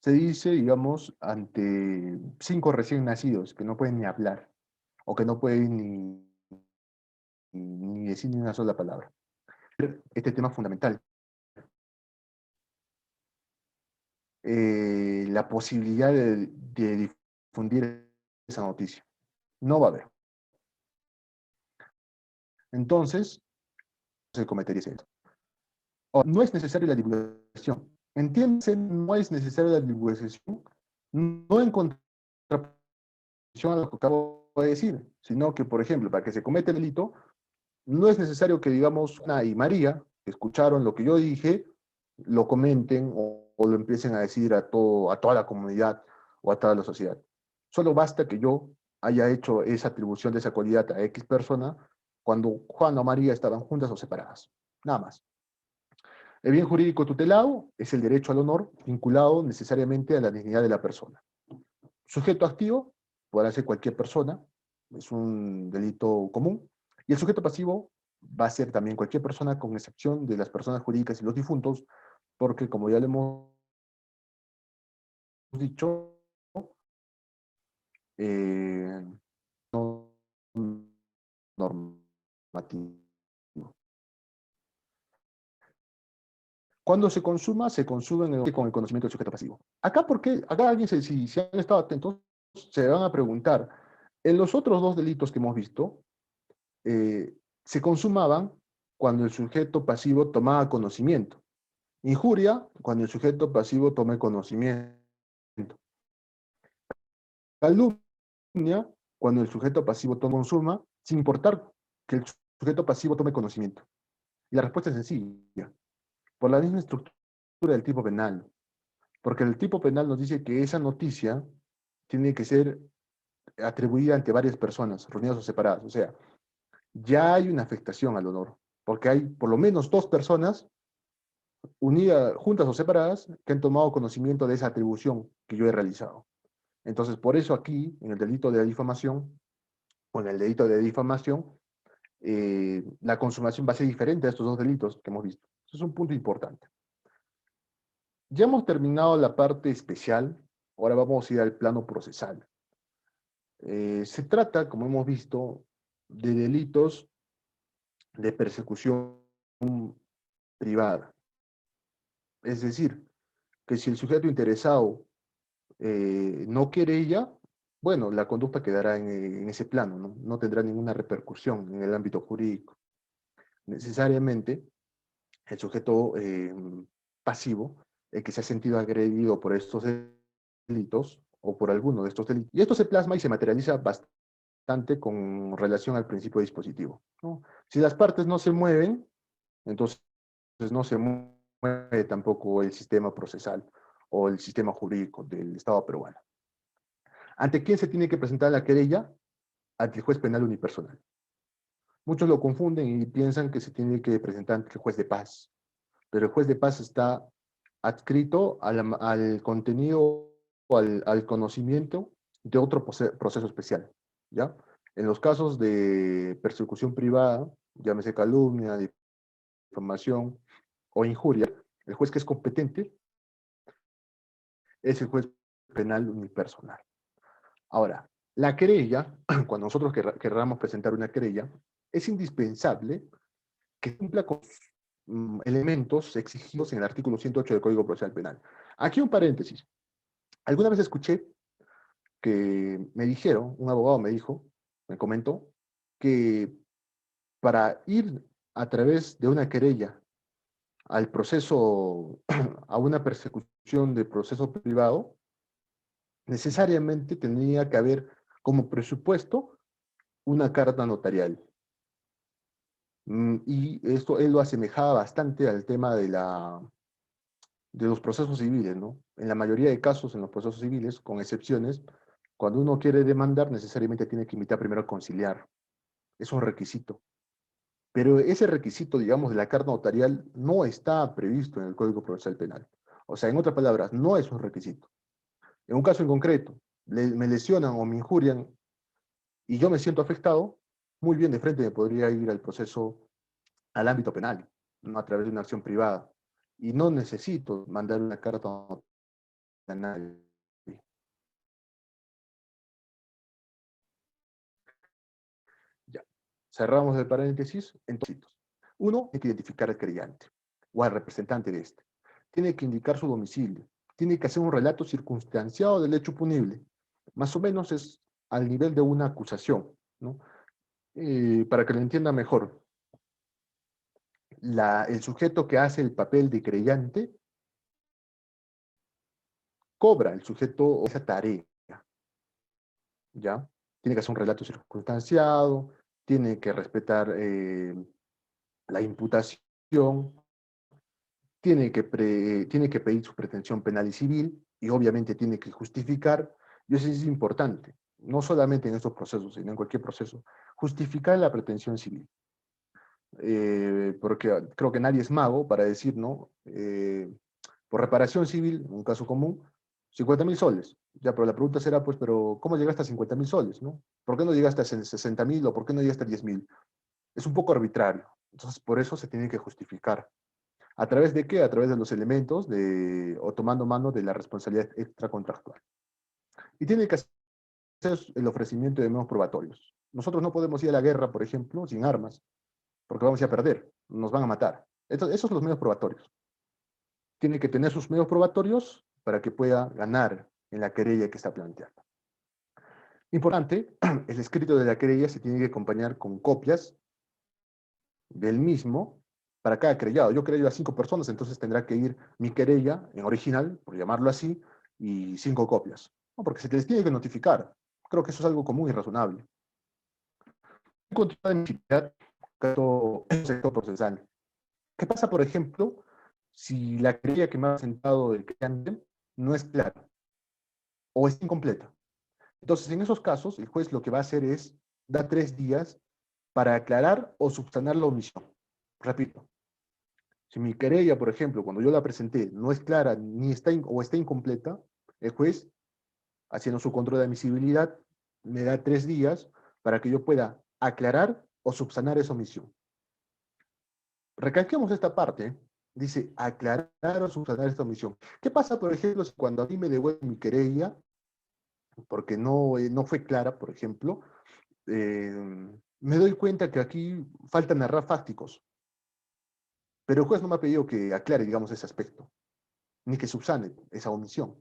se dice, digamos, ante 5 recién nacidos que no pueden ni hablar o que no pueden ni decir ni una sola palabra. Este tema fundamental. La posibilidad de difundir esa noticia. No va a haber. Entonces, se cometería ese delito. No es necesaria la divulgación. Entiéndase, no es necesaria la divulgación, no en contraposición a lo que acabo de decir, sino que, por ejemplo, para que se cometa el delito, no es necesario que, digamos, Ana y María, que escucharon lo que yo dije, lo comenten o lo empiecen a decir a toda la comunidad o a toda la sociedad. Solo basta que yo haya hecho esa atribución de esa cualidad a X persona cuando Juan o María estaban juntas o separadas. Nada más. El bien jurídico tutelado es el derecho al honor vinculado necesariamente a la dignidad de la persona. Sujeto activo podrá ser cualquier persona, es un delito común, y el sujeto pasivo va a ser también cualquier persona con excepción de las personas jurídicas y los difuntos, porque como ya le hemos dicho, no normativo. Cuando se consume con el conocimiento del sujeto pasivo. Acá, porque acá alguien, si han estado atentos, se van a preguntar, en los otros dos delitos que hemos visto, se consumaban cuando el sujeto pasivo tomaba conocimiento. Injuria, cuando el sujeto pasivo tome conocimiento. Calumnia, cuando el sujeto pasivo consuma, sin importar que el sujeto pasivo tome conocimiento. Y la respuesta es sencilla. Por la misma estructura del tipo penal. Porque el tipo penal nos dice que esa noticia tiene que ser atribuida ante varias personas, reunidas o separadas. O sea, ya hay una afectación al honor. Porque hay por lo menos dos personas unidas, juntas o separadas, que han tomado conocimiento de esa atribución que yo he realizado. Entonces, por eso aquí, en el delito de difamación, o en el delito de difamación, la consumación va a ser diferente a estos dos delitos que hemos visto. Eso es un punto importante. Ya hemos terminado la parte especial, ahora vamos a ir al plano procesal. Se trata, como hemos visto, de delitos de persecución privada. Es decir, que si el sujeto interesado no querella, bueno, la conducta quedará en ese plano, ¿no? No tendrá ninguna repercusión en el ámbito jurídico. Necesariamente, el sujeto pasivo, el que se ha sentido agredido por estos delitos o por alguno de estos delitos, y esto se plasma y se materializa bastante con relación al principio dispositivo, ¿no? Si las partes no se mueven, entonces no se mueve tampoco el sistema procesal o el sistema jurídico del Estado peruano. ¿Ante quién se tiene que presentar la querella? Ante el juez penal unipersonal. Muchos lo confunden y piensan que se tiene que presentar ante el juez de paz, pero el juez de paz está adscrito al contenido o al conocimiento de otro proceso especial, ¿ya? En los casos de persecución privada, llámese calumnia, difamación o injuria, el juez que es competente es el juez penal unipersonal. Ahora, la querella, cuando nosotros querramos presentar una querella, es indispensable que cumpla con elementos exigidos en el artículo 108 del Código Procesal Penal. Aquí un paréntesis. Alguna vez escuché que me dijeron, un abogado me dijo, me comentó, que para ir a través de una querella al proceso, a una persecución de proceso privado, necesariamente tenía que haber como presupuesto una carta notarial. Y esto él lo asemejaba bastante al tema de los procesos civiles, ¿no? En la mayoría de casos, en los procesos civiles, con excepciones, cuando uno quiere demandar, necesariamente tiene que invitar primero a conciliar. Es un requisito. Pero ese requisito, digamos, de la carta notarial no está previsto en el Código Procesal Penal. O sea, en otras palabras, no es un requisito. En un caso en concreto, me lesionan o me injurian y yo me siento afectado, muy bien de frente me podría ir al proceso, al ámbito penal, no a través de una acción privada. Y no necesito mandar una carta a nadie. Ya. Cerramos el paréntesis. Entonces, uno, tiene que identificar al creyente o al representante de este. Tiene que indicar su domicilio. Tiene que hacer un relato circunstanciado del hecho punible. Más o menos es al nivel de una acusación, ¿no? Para que lo entienda mejor, el sujeto que hace el papel de creyente cobra el sujeto esa tarea, ¿ya? Tiene que hacer un relato circunstanciado, tiene que respetar la imputación, tiene que pedir su pretensión penal y civil, y obviamente tiene que justificar, y eso es importante, no solamente en estos procesos, sino en cualquier proceso, justificar la pretensión civil. Porque creo que nadie es mago para decir, ¿no? Por reparación civil, un caso común, 50.000 soles. Ya, pero la pregunta será, pues, pero ¿cómo llegaste a 50.000 soles, no? ¿Por qué no llegaste a 60.000 o por qué no llegaste a 10.000? Es un poco arbitrario. Entonces, por eso se tiene que justificar. ¿A través de qué? A través de los elementos o tomando mano de la responsabilidad extracontractual. Y tiene que hacer el ofrecimiento de medios probatorios. Nosotros no podemos ir a la guerra, por ejemplo, sin armas, porque vamos a ir a perder, nos van a matar. Esos son los medios probatorios. Tiene que tener sus medios probatorios para que pueda ganar en la querella que está planteando. Importante, el escrito de la querella se tiene que acompañar con copias del mismo para cada querellado. Yo querello a 5 personas, entonces tendrá que ir mi querella en original, por llamarlo así, y 5 copias. ¿No? Porque se les tiene que notificar. Creo que eso es algo común y razonable. Continuidad de sector procesal. ¿Qué pasa, por ejemplo, si la querella que me ha presentado el cliente no es clara o es incompleta? Entonces, en esos casos, el juez lo que va a hacer es dar 3 días para aclarar o subsanar la omisión. Repito, si mi querella, por ejemplo, cuando yo la presenté, no es clara ni está o está incompleta, el juez, haciendo su control de admisibilidad, me da 3 días para que yo pueda aclarar o subsanar esa omisión. Recalquemos esta parte. Dice, aclarar o subsanar esta omisión. ¿Qué pasa, por ejemplo, si cuando a mí me devuelven mi querella, porque no fue clara, por ejemplo, me doy cuenta que aquí faltan narrar fácticos, pero el juez no me ha pedido que aclare, digamos, ese aspecto, ni que subsane esa omisión.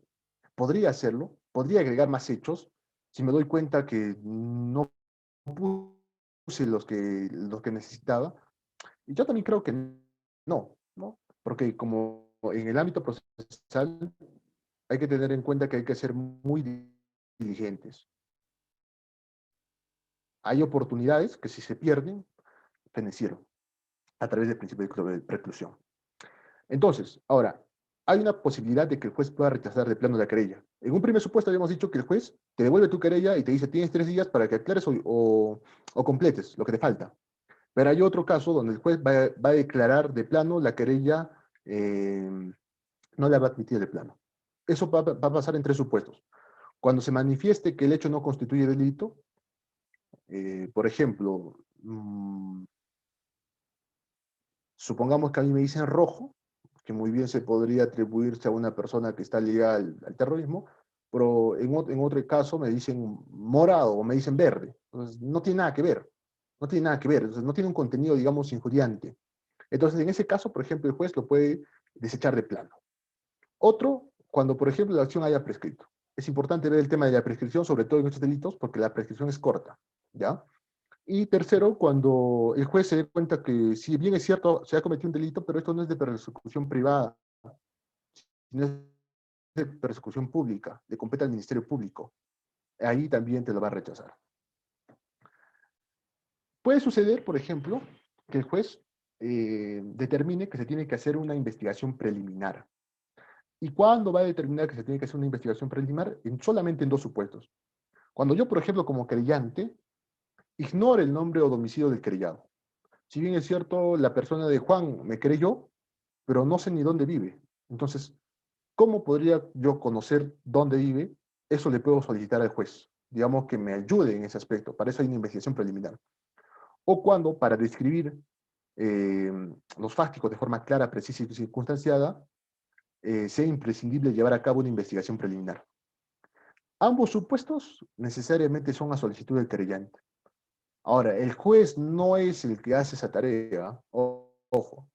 Podría hacerlo, podría agregar más hechos, si me doy cuenta que no puse los que necesitaba. Y yo también creo que no, porque como en el ámbito procesal hay que tener en cuenta que hay que ser muy diligentes. Hay oportunidades que si se pierden, fenecieron a través del principio de preclusión. Entonces, ahora, hay una posibilidad de que el juez pueda rechazar de plano la querella. En un primer supuesto habíamos dicho que el juez te devuelve tu querella y te dice tienes 3 días para que aclares o completes lo que te falta. Pero hay otro caso donde el juez va a declarar de plano la querella, no la va a admitir de plano. Eso va a pasar en 3 supuestos. Cuando se manifieste que el hecho no constituye delito, por ejemplo, supongamos que a mí me dicen rojo, que muy bien se podría atribuirse a una persona que está ligada al terrorismo, pero en otro caso me dicen morado o me dicen verde. Entonces, no tiene nada que ver. No tiene nada que ver. Entonces, no tiene un contenido, digamos, injuriante. Entonces, en ese caso, por ejemplo, el juez lo puede desechar de plano. Otro, cuando, por ejemplo, la acción haya prescrito. Es importante ver el tema de la prescripción, sobre todo en estos delitos, porque la prescripción es corta, ¿ya? Y tercero, cuando el juez se dé cuenta que, si bien es cierto, se ha cometido un delito, pero esto no es de persecución privada, sino es de persecución pública, le compete al Ministerio Público. Ahí también te lo va a rechazar. Puede suceder, por ejemplo, que el juez determine que se tiene que hacer una investigación preliminar. ¿Y cuándo va a determinar que se tiene que hacer una investigación preliminar? Solamente en dos supuestos. Cuando yo, por ejemplo, como querellante, ignore el nombre o domicilio del querellado. Si bien es cierto, la persona de Juan me creyó, pero no sé ni dónde vive. Entonces, ¿cómo podría yo conocer dónde vive? Eso le puedo solicitar al juez. Digamos que me ayude en ese aspecto. Para eso hay una investigación preliminar. O cuando, para describir eh, los fácticos de forma clara, precisa y circunstanciada, sea imprescindible llevar a cabo una investigación preliminar. Ambos supuestos necesariamente son a solicitud del querellante. Ahora, el juez no es el que hace esa tarea. Ojo,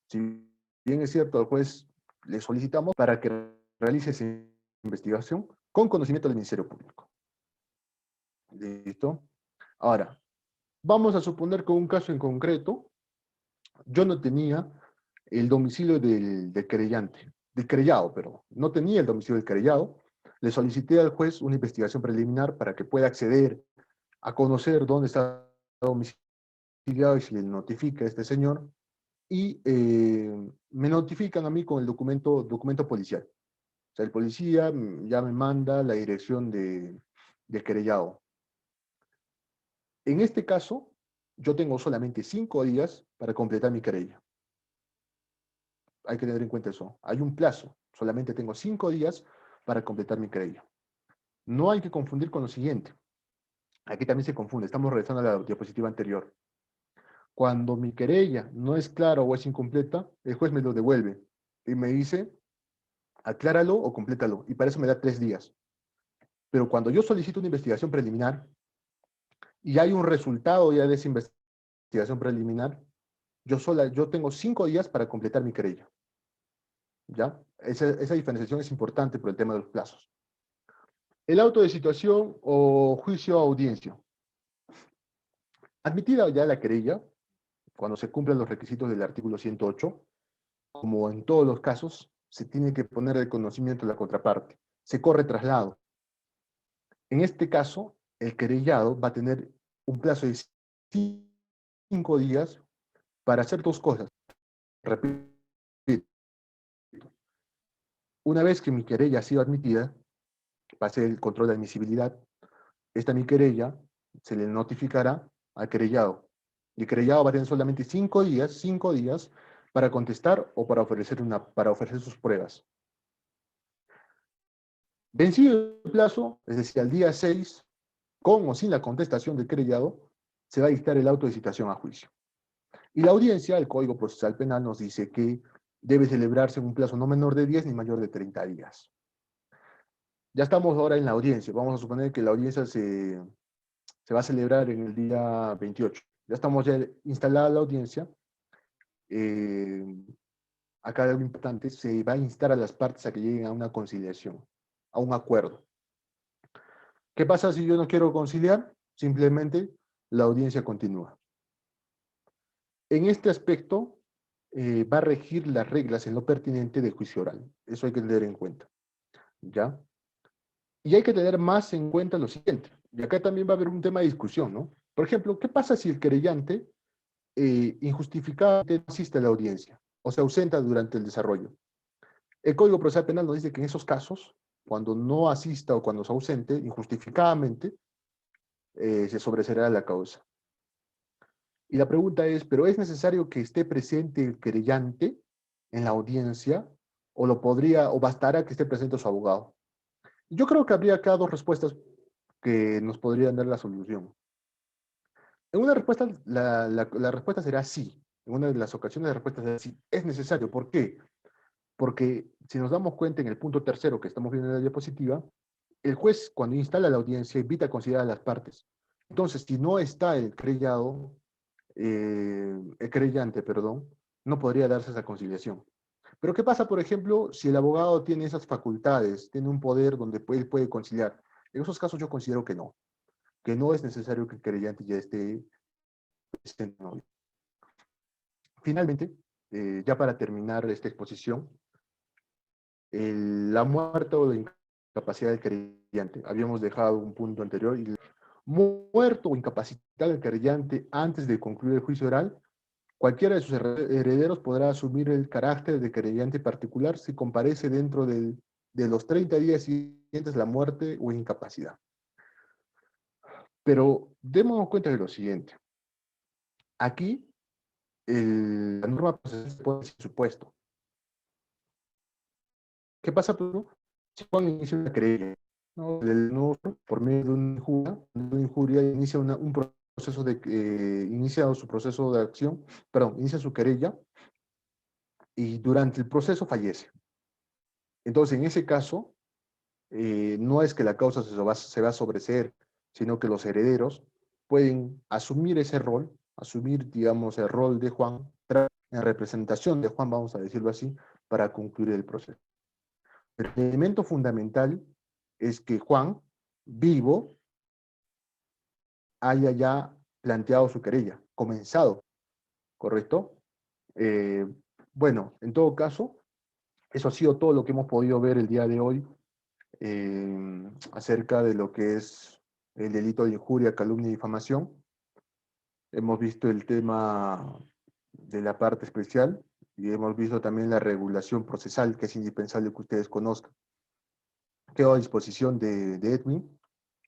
si bien es cierto, al juez le solicitamos para que realice esa investigación con conocimiento del Ministerio Público. ¿Listo? Ahora, vamos a suponer que un caso en concreto, yo no tenía el domicilio del querellante, del querellado, pero no tenía el domicilio del querellado. Le solicité al juez una investigación preliminar para que pueda acceder a conocer dónde está domiciliado y si le notifica a este señor. Y me notifican a mí con el documento policial. O sea, el policía ya me manda la dirección del querellado. En este caso, yo tengo solamente 5 días para completar mi querella. Hay que tener en cuenta eso. Hay un plazo. Solamente tengo 5 días para completar mi querella. No hay que confundir con lo siguiente. Aquí también se confunde. Estamos regresando a la diapositiva anterior. Cuando mi querella no es clara o es incompleta, el juez me lo devuelve y me dice, acláralo o complétalo. Y para eso me da 3 días. Pero cuando yo solicito una investigación preliminar y hay un resultado ya de esa investigación preliminar, yo tengo 5 días para completar mi querella. ¿Ya? Esa diferenciación es importante por el tema de los plazos. El auto de situación o juicio a audiencia. Admitida ya la querella, cuando se cumplen los requisitos del artículo 108, como en todos los casos, se tiene que poner el conocimiento de la contraparte. Se corre traslado. En este caso, el querellado va a tener un plazo de 5 días para hacer dos cosas. Repito, una vez que mi querella ha sido admitida, pase el control de admisibilidad, esta mi querella se le notificará al querellado. Y el querellado va a tener solamente 5 días para contestar o para ofrecer sus pruebas. Vencido el plazo, es decir, al día 6, con o sin la contestación del querellado, se va a dictar el auto de citación a juicio. Y la audiencia, el Código Procesal Penal nos dice que debe celebrarse en un plazo no menor de 10 ni mayor de 30 días. Ya estamos ahora en la audiencia. Vamos a suponer que la audiencia se va a celebrar en el día 28. Ya estamos ya instalada la audiencia. Acá algo importante, se va a instar a las partes a que lleguen a una conciliación, a un acuerdo. ¿Qué pasa si yo no quiero conciliar? Simplemente la audiencia continúa. En este aspecto, va a regir las reglas en lo pertinente del juicio oral. Eso hay que tener en cuenta. ¿Ya? Y hay que tener más en cuenta lo siguiente. Y acá también va a haber un tema de discusión, ¿no? Por ejemplo, ¿qué pasa si el querellante injustificadamente no asiste a la audiencia o se ausenta durante el desarrollo? El Código Procesal Penal nos dice que en esos casos, cuando no asista o cuando se ausente injustificadamente, se sobreseerá la causa. Y la pregunta es, ¿pero es necesario que esté presente el querellante en la audiencia o bastará que esté presente su abogado? Yo creo que habría acá dos respuestas que nos podrían dar la solución. En una respuesta, la respuesta será sí. En una de las ocasiones la respuesta será sí. Es necesario. ¿Por qué? Porque si nos damos cuenta en el punto tercero que estamos viendo en la diapositiva, el juez cuando instala la audiencia invita a considerar a las partes. Entonces, si no está el creyente, no podría darse esa conciliación. Pero ¿qué pasa, por ejemplo, si el abogado tiene esas facultades, tiene un poder donde él puede conciliar? En esos casos yo considero que no es necesario que el querellante ya esté presente. Finalmente, ya para terminar esta exposición, la muerte o la incapacidad del querellante. Habíamos dejado un punto anterior y muerto o incapacitado el querellante antes de concluir el juicio oral, cualquiera de sus herederos podrá asumir el carácter de querellante particular si comparece dentro de los 30 días siguientes la muerte o incapacidad. Pero démonos cuenta de lo siguiente. Aquí, la norma procesal puede ser supuesto. ¿Qué pasa, Pedro? Si Juan inicia una querella, ¿no? Por medio de una injuria inicia un proceso inicia su proceso de acción, perdón, inicia su querella y durante el proceso fallece. Entonces, en ese caso, no es que la causa se va a sobreseer, sino que los herederos pueden asumir ese rol, asumir, digamos, el rol de Juan, en representación de Juan, vamos a decirlo así, para concluir el proceso. El elemento fundamental es que Juan, vivo, haya ya planteado su querella, comenzado, ¿correcto? Eh, bueno, en todo caso, eso ha sido todo lo que hemos podido ver el día de hoy acerca de lo que es el delito de injuria, calumnia y difamación. Hemos visto el tema de la parte especial y hemos visto también la regulación procesal, que es indispensable que ustedes conozcan. Quedo a disposición de Edwin.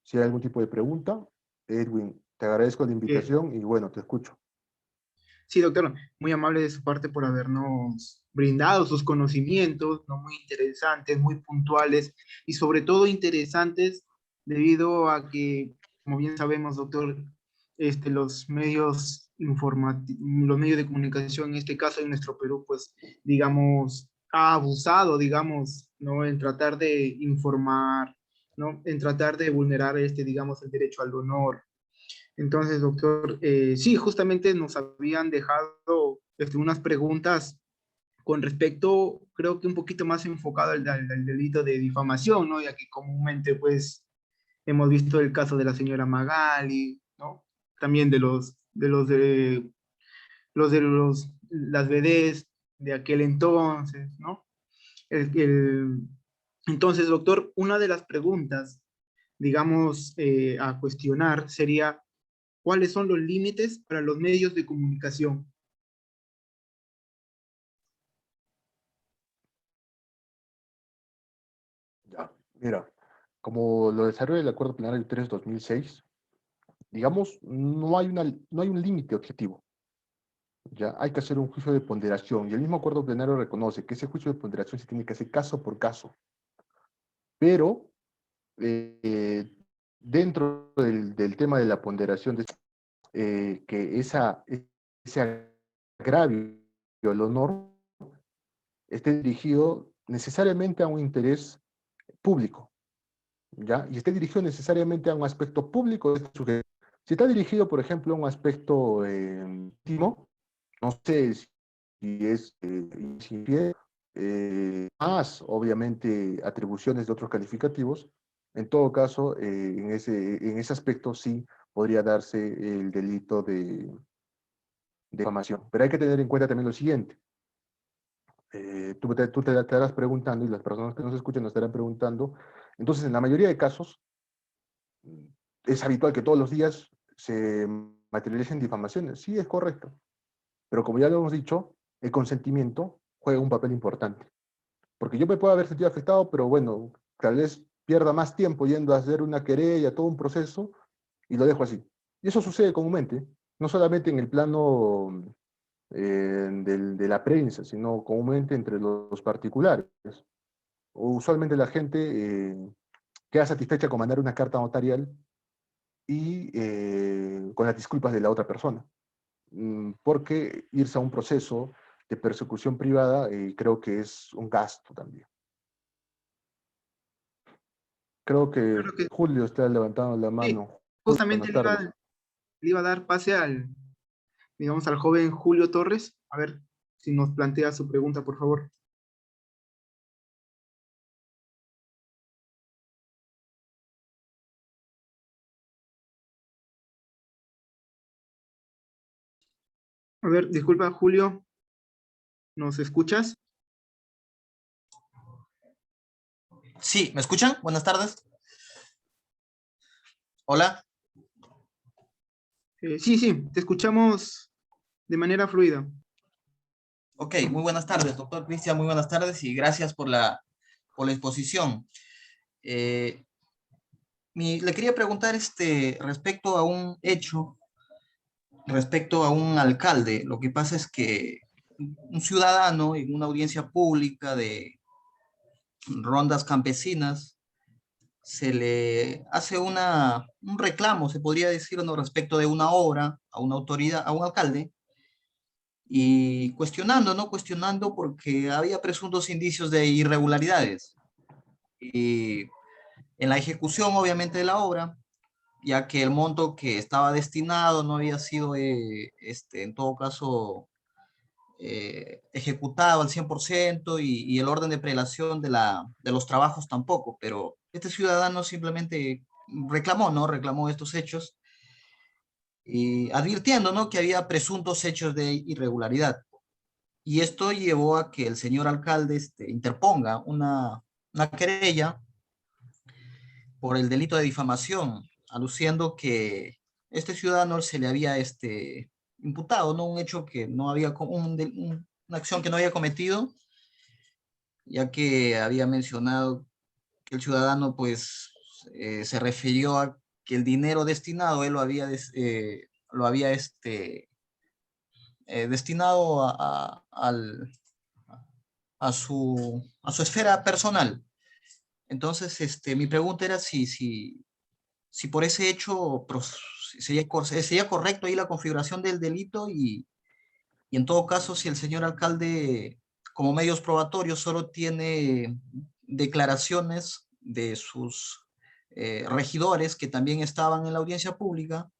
Si hay algún tipo de pregunta, Edwin, te agradezco la invitación y bueno, te escucho. Sí, doctor, muy amable de su parte por habernos brindado sus conocimientos, ¿no? Muy interesantes, muy puntuales y sobre todo interesantes debido a que, como bien sabemos, doctor, los medios de comunicación, en este caso en nuestro Perú, pues, digamos, ha abusado, digamos, ¿no? En tratar de informar, ¿no? En tratar de vulnerar, digamos, el derecho al honor. Entonces, doctor, sí, justamente nos habían dejado unas preguntas con respecto, creo que un poquito más enfocado al delito de difamación, ¿no? Ya que comúnmente, pues, hemos visto el caso de la señora Magali, ¿no? También las vedés de aquel entonces, ¿no? El- el- entonces, doctor, una de las preguntas, digamos, a cuestionar sería, ¿cuáles son los límites para los medios de comunicación? Ya, mira, como lo desarrolla el Acuerdo Plenario 3/2006, digamos, no hay un límite objetivo. Ya hay que hacer un juicio de ponderación y el mismo Acuerdo Plenario reconoce que ese juicio de ponderación se tiene que hacer caso por caso, pero eh, dentro del tema de la ponderación, que ese agravio al honor esté dirigido necesariamente a un interés público, ¿ya? Y esté dirigido necesariamente a un aspecto público de este sujeto. Si está dirigido, por ejemplo, a un aspecto íntimo, no sé si es infiel, más obviamente atribuciones de otros calificativos, en todo caso, en ese aspecto sí podría darse el delito de difamación. Pero hay que tener en cuenta también lo siguiente. Tú te estarás preguntando y las personas que nos escuchan nos estarán preguntando. Entonces, en la mayoría de casos, es habitual que todos los días se materialicen difamaciones. Sí, es correcto. Pero como ya lo hemos dicho, el consentimiento juega un papel importante. Porque yo me puedo haber sentido afectado, pero bueno, tal vez pierda más tiempo yendo a hacer una querella, todo un proceso, y lo dejo así. Y eso sucede comúnmente, no solamente en el plano de la prensa, sino comúnmente entre los particulares. Usualmente la gente queda satisfecha con mandar una carta notarial y con las disculpas de la otra persona. Porque irse a un proceso de persecución privada creo que es un gasto también. Creo que Claro que Julio está levantando la sí, mano. Julio, justamente buenas tardes. le iba a dar pase digamos, al joven Julio Torres. A ver si nos plantea su pregunta, por favor. A ver, disculpa, Julio, ¿nos escuchas? Sí, ¿me escuchan? Buenas tardes. Hola. Sí, sí, te escuchamos de manera fluida. Ok, muy buenas tardes, doctor Cristian, muy buenas tardes y gracias por la exposición. Eh, le quería preguntar respecto a un hecho, respecto a un alcalde. Lo que pasa es que un ciudadano en una audiencia pública de rondas campesinas se le hace un reclamo, se podría decir, ¿no? Respecto de una obra a una autoridad, a un alcalde, y cuestionando, ¿no? Cuestionando porque había presuntos indicios de irregularidades. Y en la ejecución, obviamente, de la obra, ya que el monto que estaba destinado no había sido, en todo caso, ejecutado al 100% y el orden de prelación de los trabajos tampoco, pero este ciudadano simplemente reclamó, ¿no? Reclamó estos hechos y advirtiendo, ¿no? Que había presuntos hechos de irregularidad. Y esto llevó a que el señor alcalde interponga una querella por el delito de difamación, aluciendo que este ciudadano se le había imputado, ¿no? Un hecho que no había, una acción que no había cometido, ya que había mencionado que el ciudadano pues se refirió a que el dinero destinado él lo había destinado a su esfera personal. Entonces, mi pregunta era si por ese hecho sería correcto ahí la configuración del delito y en todo caso, si el señor alcalde, como medios probatorios, solo tiene declaraciones de sus regidores que también estaban en la audiencia pública,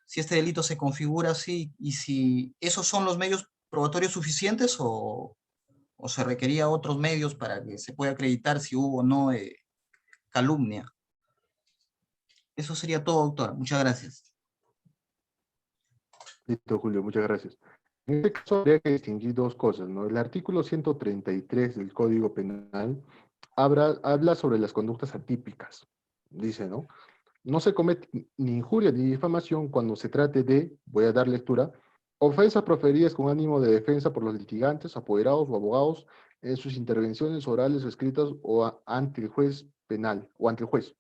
si este delito se configura así y si esos son los medios probatorios suficientes o se requería otros medios para que se pueda acreditar si hubo o no calumnia. Eso sería todo, doctor. Muchas gracias. Listo, Julio, muchas gracias. En este caso habría que distinguir dos cosas, ¿no? El artículo 133 del Código Penal habla sobre las conductas atípicas. Dice, ¿no? No se comete ni injuria ni difamación cuando se trate de, voy a dar lectura, ofensas proferidas con ánimo de defensa por los litigantes, apoderados o abogados en sus intervenciones orales o escritas ante el juez penal o ante el juez.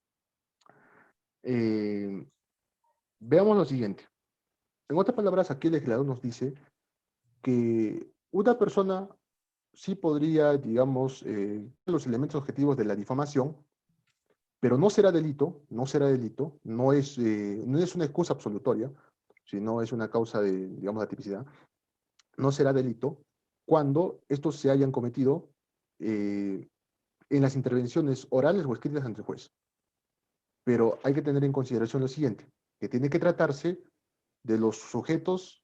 Veamos lo siguiente. En otras palabras, aquí el legislador nos dice que una persona sí podría, digamos, los elementos objetivos de la difamación, pero no será delito, no es una excusa absolutoria, sino es una causa de, digamos, de tipicidad, no será delito cuando estos se hayan cometido en las intervenciones orales o escritas ante el juez. Pero hay que tener en consideración lo siguiente, que tiene que tratarse de los sujetos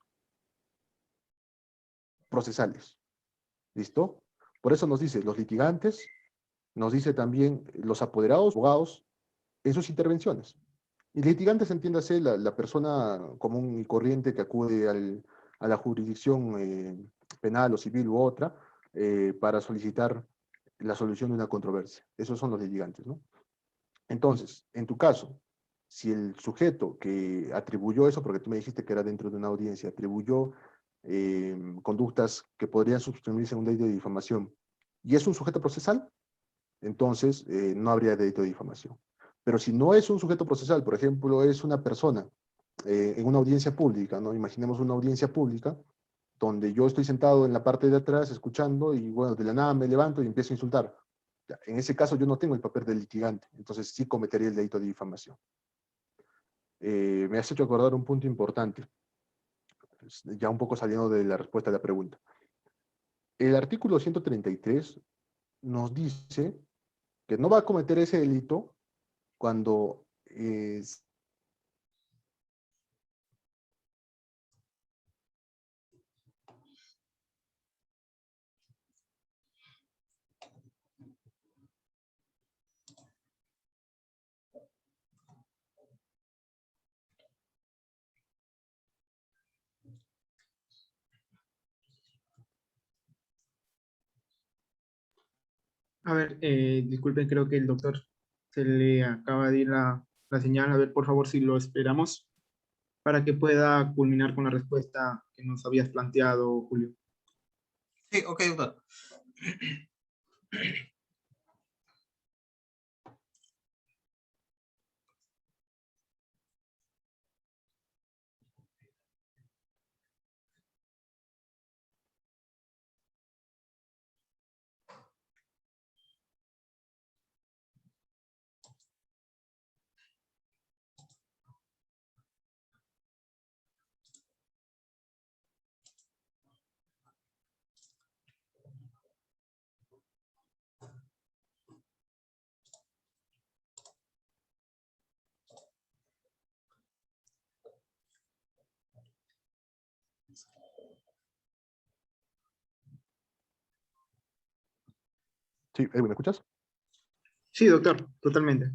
procesales. ¿Listo? Por eso nos dice los litigantes, nos dice también los apoderados, abogados, en sus intervenciones. Y litigantes, entiéndase, la persona común y corriente que acude a la jurisdicción penal o civil u otra para solicitar la solución de una controversia. Esos son los litigantes, ¿no? Entonces, en tu caso, si el sujeto que atribuyó eso, porque tú me dijiste que era dentro de una audiencia, atribuyó conductas que podrían sustituirse en un delito de difamación, y es un sujeto procesal, entonces no habría delito de difamación. Pero si no es un sujeto procesal, por ejemplo, es una persona en una audiencia pública, ¿no? Imaginemos una audiencia pública donde yo estoy sentado en la parte de atrás escuchando y bueno, de la nada me levanto y empiezo a insultar. En ese caso yo no tengo el papel del litigante, entonces sí cometería el delito de difamación. Me has hecho acordar un punto importante, ya un poco saliendo de la respuesta a la pregunta. El artículo 133 nos dice que no va a cometer ese delito cuando A ver, disculpen, creo que el doctor se le acaba de ir la señal. A ver, por favor, si lo esperamos para que pueda culminar con la respuesta que nos habías planteado, Julio. Sí, ok, doctor. Sí, Edwin, ¿me escuchas? Sí, doctor, totalmente.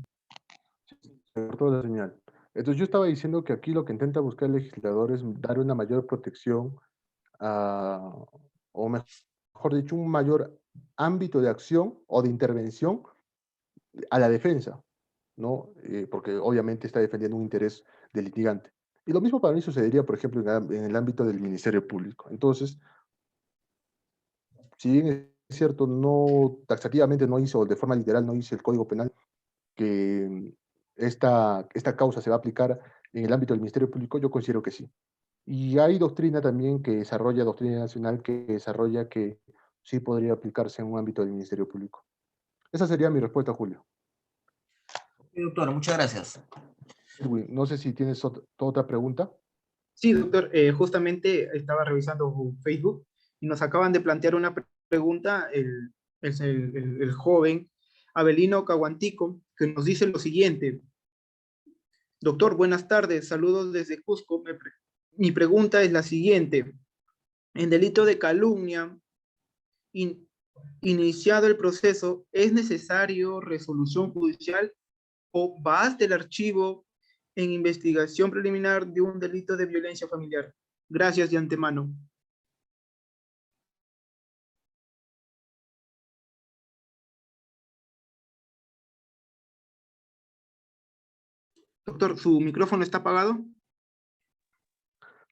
Se cortó la señal. Entonces yo estaba diciendo que aquí lo que intenta buscar el legislador es dar una mayor protección a, o mejor dicho, un mayor ámbito de acción o de intervención a la defensa, ¿no? Porque obviamente está defendiendo un interés del litigante. Y lo mismo para mí sucedería, por ejemplo, en el ámbito del Ministerio Público. Entonces, si bien es cierto, no taxativamente no hizo, de forma literal no hizo el Código Penal, que esta causa se va a aplicar en el ámbito del Ministerio Público, yo considero que sí. Y hay doctrina también que desarrolla, doctrina nacional que desarrolla que sí podría aplicarse en un ámbito del Ministerio Público. Esa sería mi respuesta, Julio. Sí, doctor, muchas gracias. Edwin, no sé si tienes otra pregunta. Sí, doctor, justamente estaba revisando Facebook y nos acaban de plantear una pregunta el joven Abelino Caguantico, que nos dice lo siguiente. Doctor, buenas tardes, saludos desde Cusco. Mi pregunta es la siguiente. En delito de calumnia, in- iniciado el proceso, ¿es necesario resolución judicial o basta el archivo en investigación preliminar de un delito de violencia familiar? Gracias de antemano. Doctor, ¿su micrófono está apagado?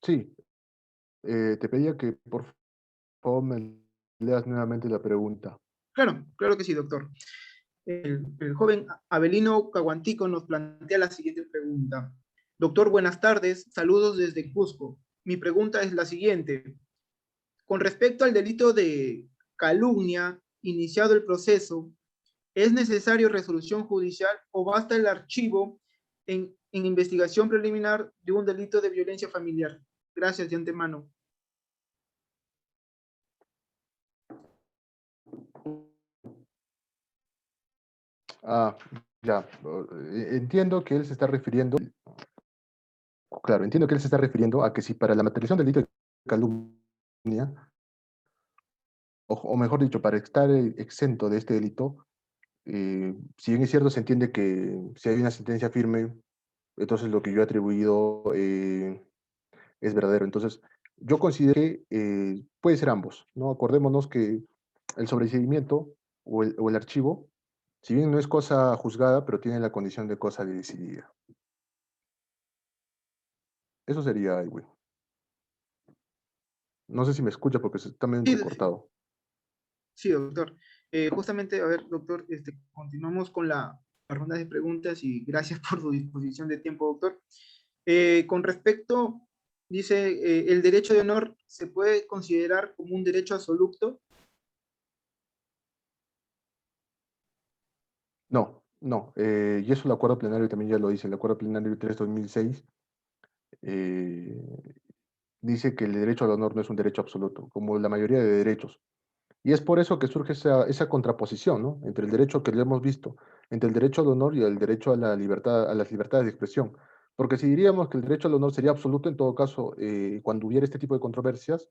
Sí, te pedía que por favor me leas nuevamente la pregunta. Claro, claro que sí, doctor. El joven Abelino Caguantico nos plantea la siguiente pregunta. Doctor, buenas tardes. Saludos desde Cusco. Mi pregunta es la siguiente. Con respecto al delito de calumnia, iniciado el proceso, ¿es necesario resolución judicial o basta el archivo en investigación preliminar de un delito de violencia familiar? Gracias de antemano. Ah, ya. Entiendo que él se está refiriendo, claro, entiendo que él se está refiriendo a que si para la materialización del delito de calumnia, o mejor dicho, para estar exento de este delito, si bien es cierto, se entiende que si hay una sentencia firme, entonces lo que yo he atribuido es verdadero. Entonces, yo considero que puede ser ambos, ¿no? Acordémonos que el sobreseimiento o el archivo, si bien no es cosa juzgada, pero tiene la condición de cosa decidida. Eso sería, güey. No sé si me escucha porque está medio Sí, entrecortado. sí, doctor. Justamente, a ver, doctor, continuamos con la ronda de preguntas y gracias por su disposición de tiempo, doctor. Con respecto, dice, ¿el derecho de honor se puede considerar como un derecho absoluto? No, no. Y eso el acuerdo plenario también ya lo dice. El acuerdo plenario 3/2006 eh, dice que el derecho al honor no es un derecho absoluto, como la mayoría de derechos. Y es por eso que surge esa contraposición, ¿no? Entre el derecho que le hemos visto, entre el derecho al honor y el derecho a la libertad, a las libertades de expresión. Porque si diríamos que el derecho al honor sería absoluto, en todo caso, cuando hubiera este tipo de controversias,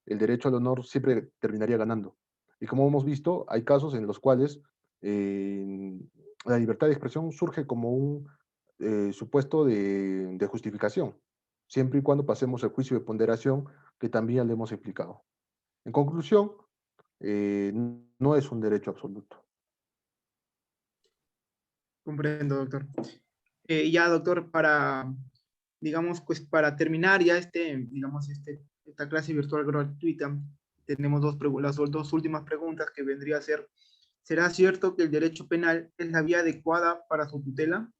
el derecho al honor siempre terminaría ganando. Y como hemos visto, hay casos en los cuales eh, la libertad de expresión surge como un supuesto de justificación, siempre y cuando pasemos el juicio de ponderación que también le hemos explicado. En conclusión, no es un derecho absoluto. Comprendo, doctor. Ya, doctor, digamos, pues para terminar ya digamos, esta clase virtual gratuita, tenemos las dos últimas preguntas que vendría a ser, ¿será cierto que el derecho penal es la vía adecuada para su tutela?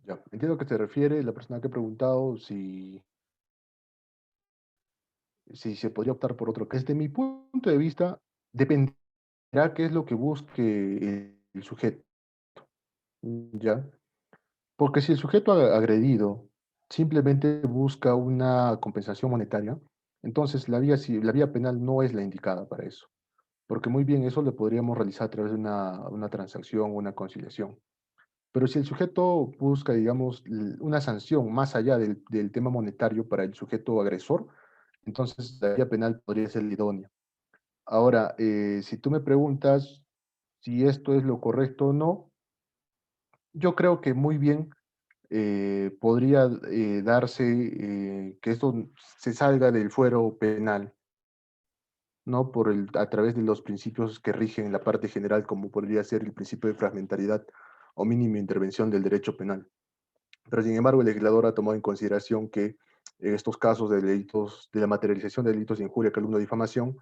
Ya, entiendo que se refiere la persona que ha preguntado si se podría optar por otro. Desde mi punto de vista, dependerá qué es lo que busque el sujeto, ¿ya? Porque si el sujeto agredido simplemente busca una compensación monetaria, entonces la vía penal no es la indicada para eso, porque muy bien eso lo podríamos realizar a través de una transacción o una conciliación. Pero si el sujeto busca, digamos, una sanción más allá del tema monetario para el sujeto agresor, entonces la vía penal podría ser la idónea. Ahora, si tú me preguntas si esto es lo correcto o no, yo creo que muy bien podría darse que esto se salga del fuero penal, ¿no? A través de los principios que rigen la parte general, como podría ser el principio de fragmentariedad o mínima intervención del derecho penal. Pero sin embargo, el legislador ha tomado en consideración que estos casos de delitos, de la materialización de delitos de injuria, calumnia o difamación,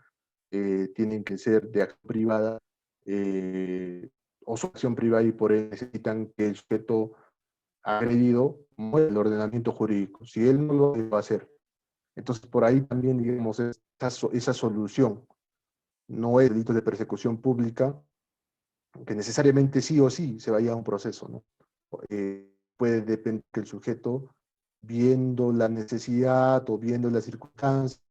tienen que ser de acción privada eh, o su acción privada y por eso necesitan que el sujeto agredido mueva el ordenamiento jurídico. Si él no lo va a hacer. Entonces, por ahí también, digamos, esa solución no es delito de persecución pública, que necesariamente sí o sí se vaya a un proceso, ¿no? Puede depender que el sujeto, viendo la necesidad o viendo las circunstancias,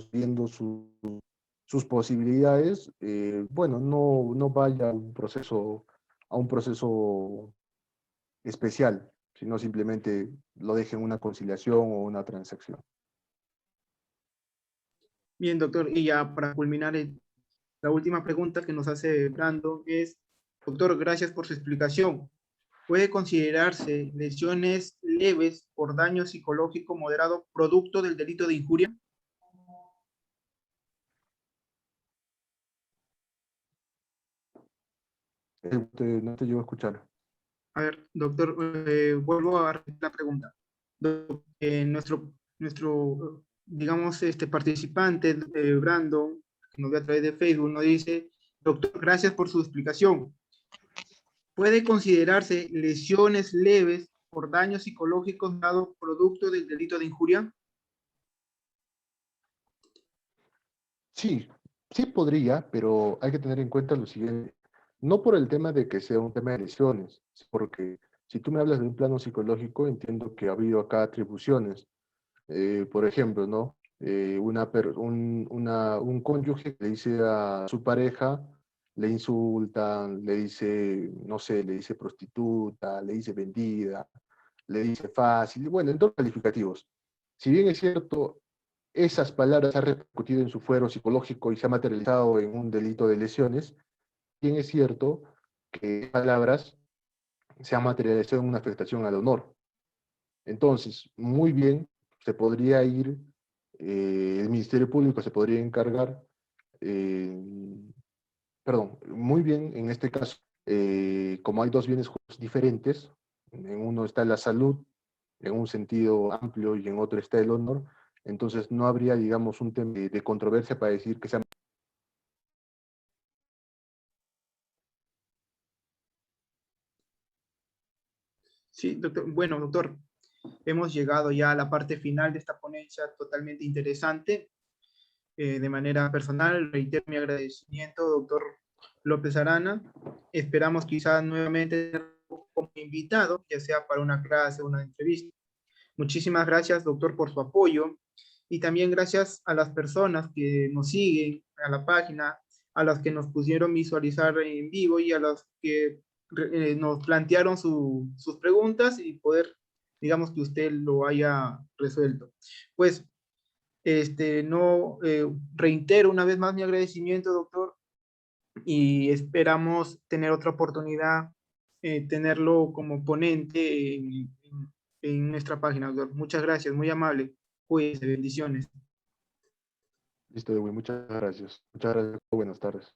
viendo sus posibilidades, bueno, no vaya a un proceso especial, sino simplemente lo deje en una conciliación o una transacción. Bien, doctor, y ya para culminar, la última pregunta que nos hace Brando es, doctor, gracias por su explicación. ¿Puede considerarse lesiones leves por daño psicológico moderado producto del delito de injuria? No te llevo a escuchar. A ver, doctor, vuelvo a repetir la pregunta. Nuestro, digamos, participante, Brandon, que nos ve a través de Facebook, nos dice, doctor, gracias por su explicación. ¿Puede considerarse lesiones leves por daños psicológicos dado producto del delito de injuria? Sí, sí podría, pero hay que tener en cuenta lo siguiente. No por el tema de que sea un tema de lesiones, porque si tú me hablas de un plano psicológico, entiendo que ha habido acá atribuciones. Por ejemplo, ¿no? Un cónyuge le dice a su pareja, le insultan, le dice, no sé, le dice prostituta, le dice vendida, le dice fácil, bueno, en dos calificativos. Si bien es cierto, esas palabras han repercutido en su fuero psicológico y se ha materializado en un delito de lesiones, bien es cierto que palabras se han materializado en una afectación al honor. Entonces, muy bien, se podría ir, el Ministerio Público se podría encargar, eh, perdón, muy bien, en este caso, como hay dos bienes diferentes, en uno está la salud, en un sentido amplio, y en otro está el honor, entonces no habría, digamos, un tema de controversia para decir que sea. Sí, doctor. Bueno, doctor, hemos llegado ya a la parte final de esta ponencia totalmente interesante. De manera personal, reitero mi agradecimiento, doctor López Arana. Esperamos quizás nuevamente como invitado, ya sea para una clase o una entrevista. Muchísimas gracias, doctor, por su apoyo y también gracias a las personas que nos siguen a la página, a las que nos pusieron visualizar en vivo y a las que nos plantearon sus preguntas y poder, digamos, que usted lo haya resuelto. Pues no reitero una vez más mi agradecimiento, doctor, y esperamos tener otra oportunidad, tenerlo como ponente en nuestra página, doctor. Muchas gracias, muy amable. Cuídense, bendiciones. Listo, Edwin, muchas gracias. Muchas gracias. Buenas tardes.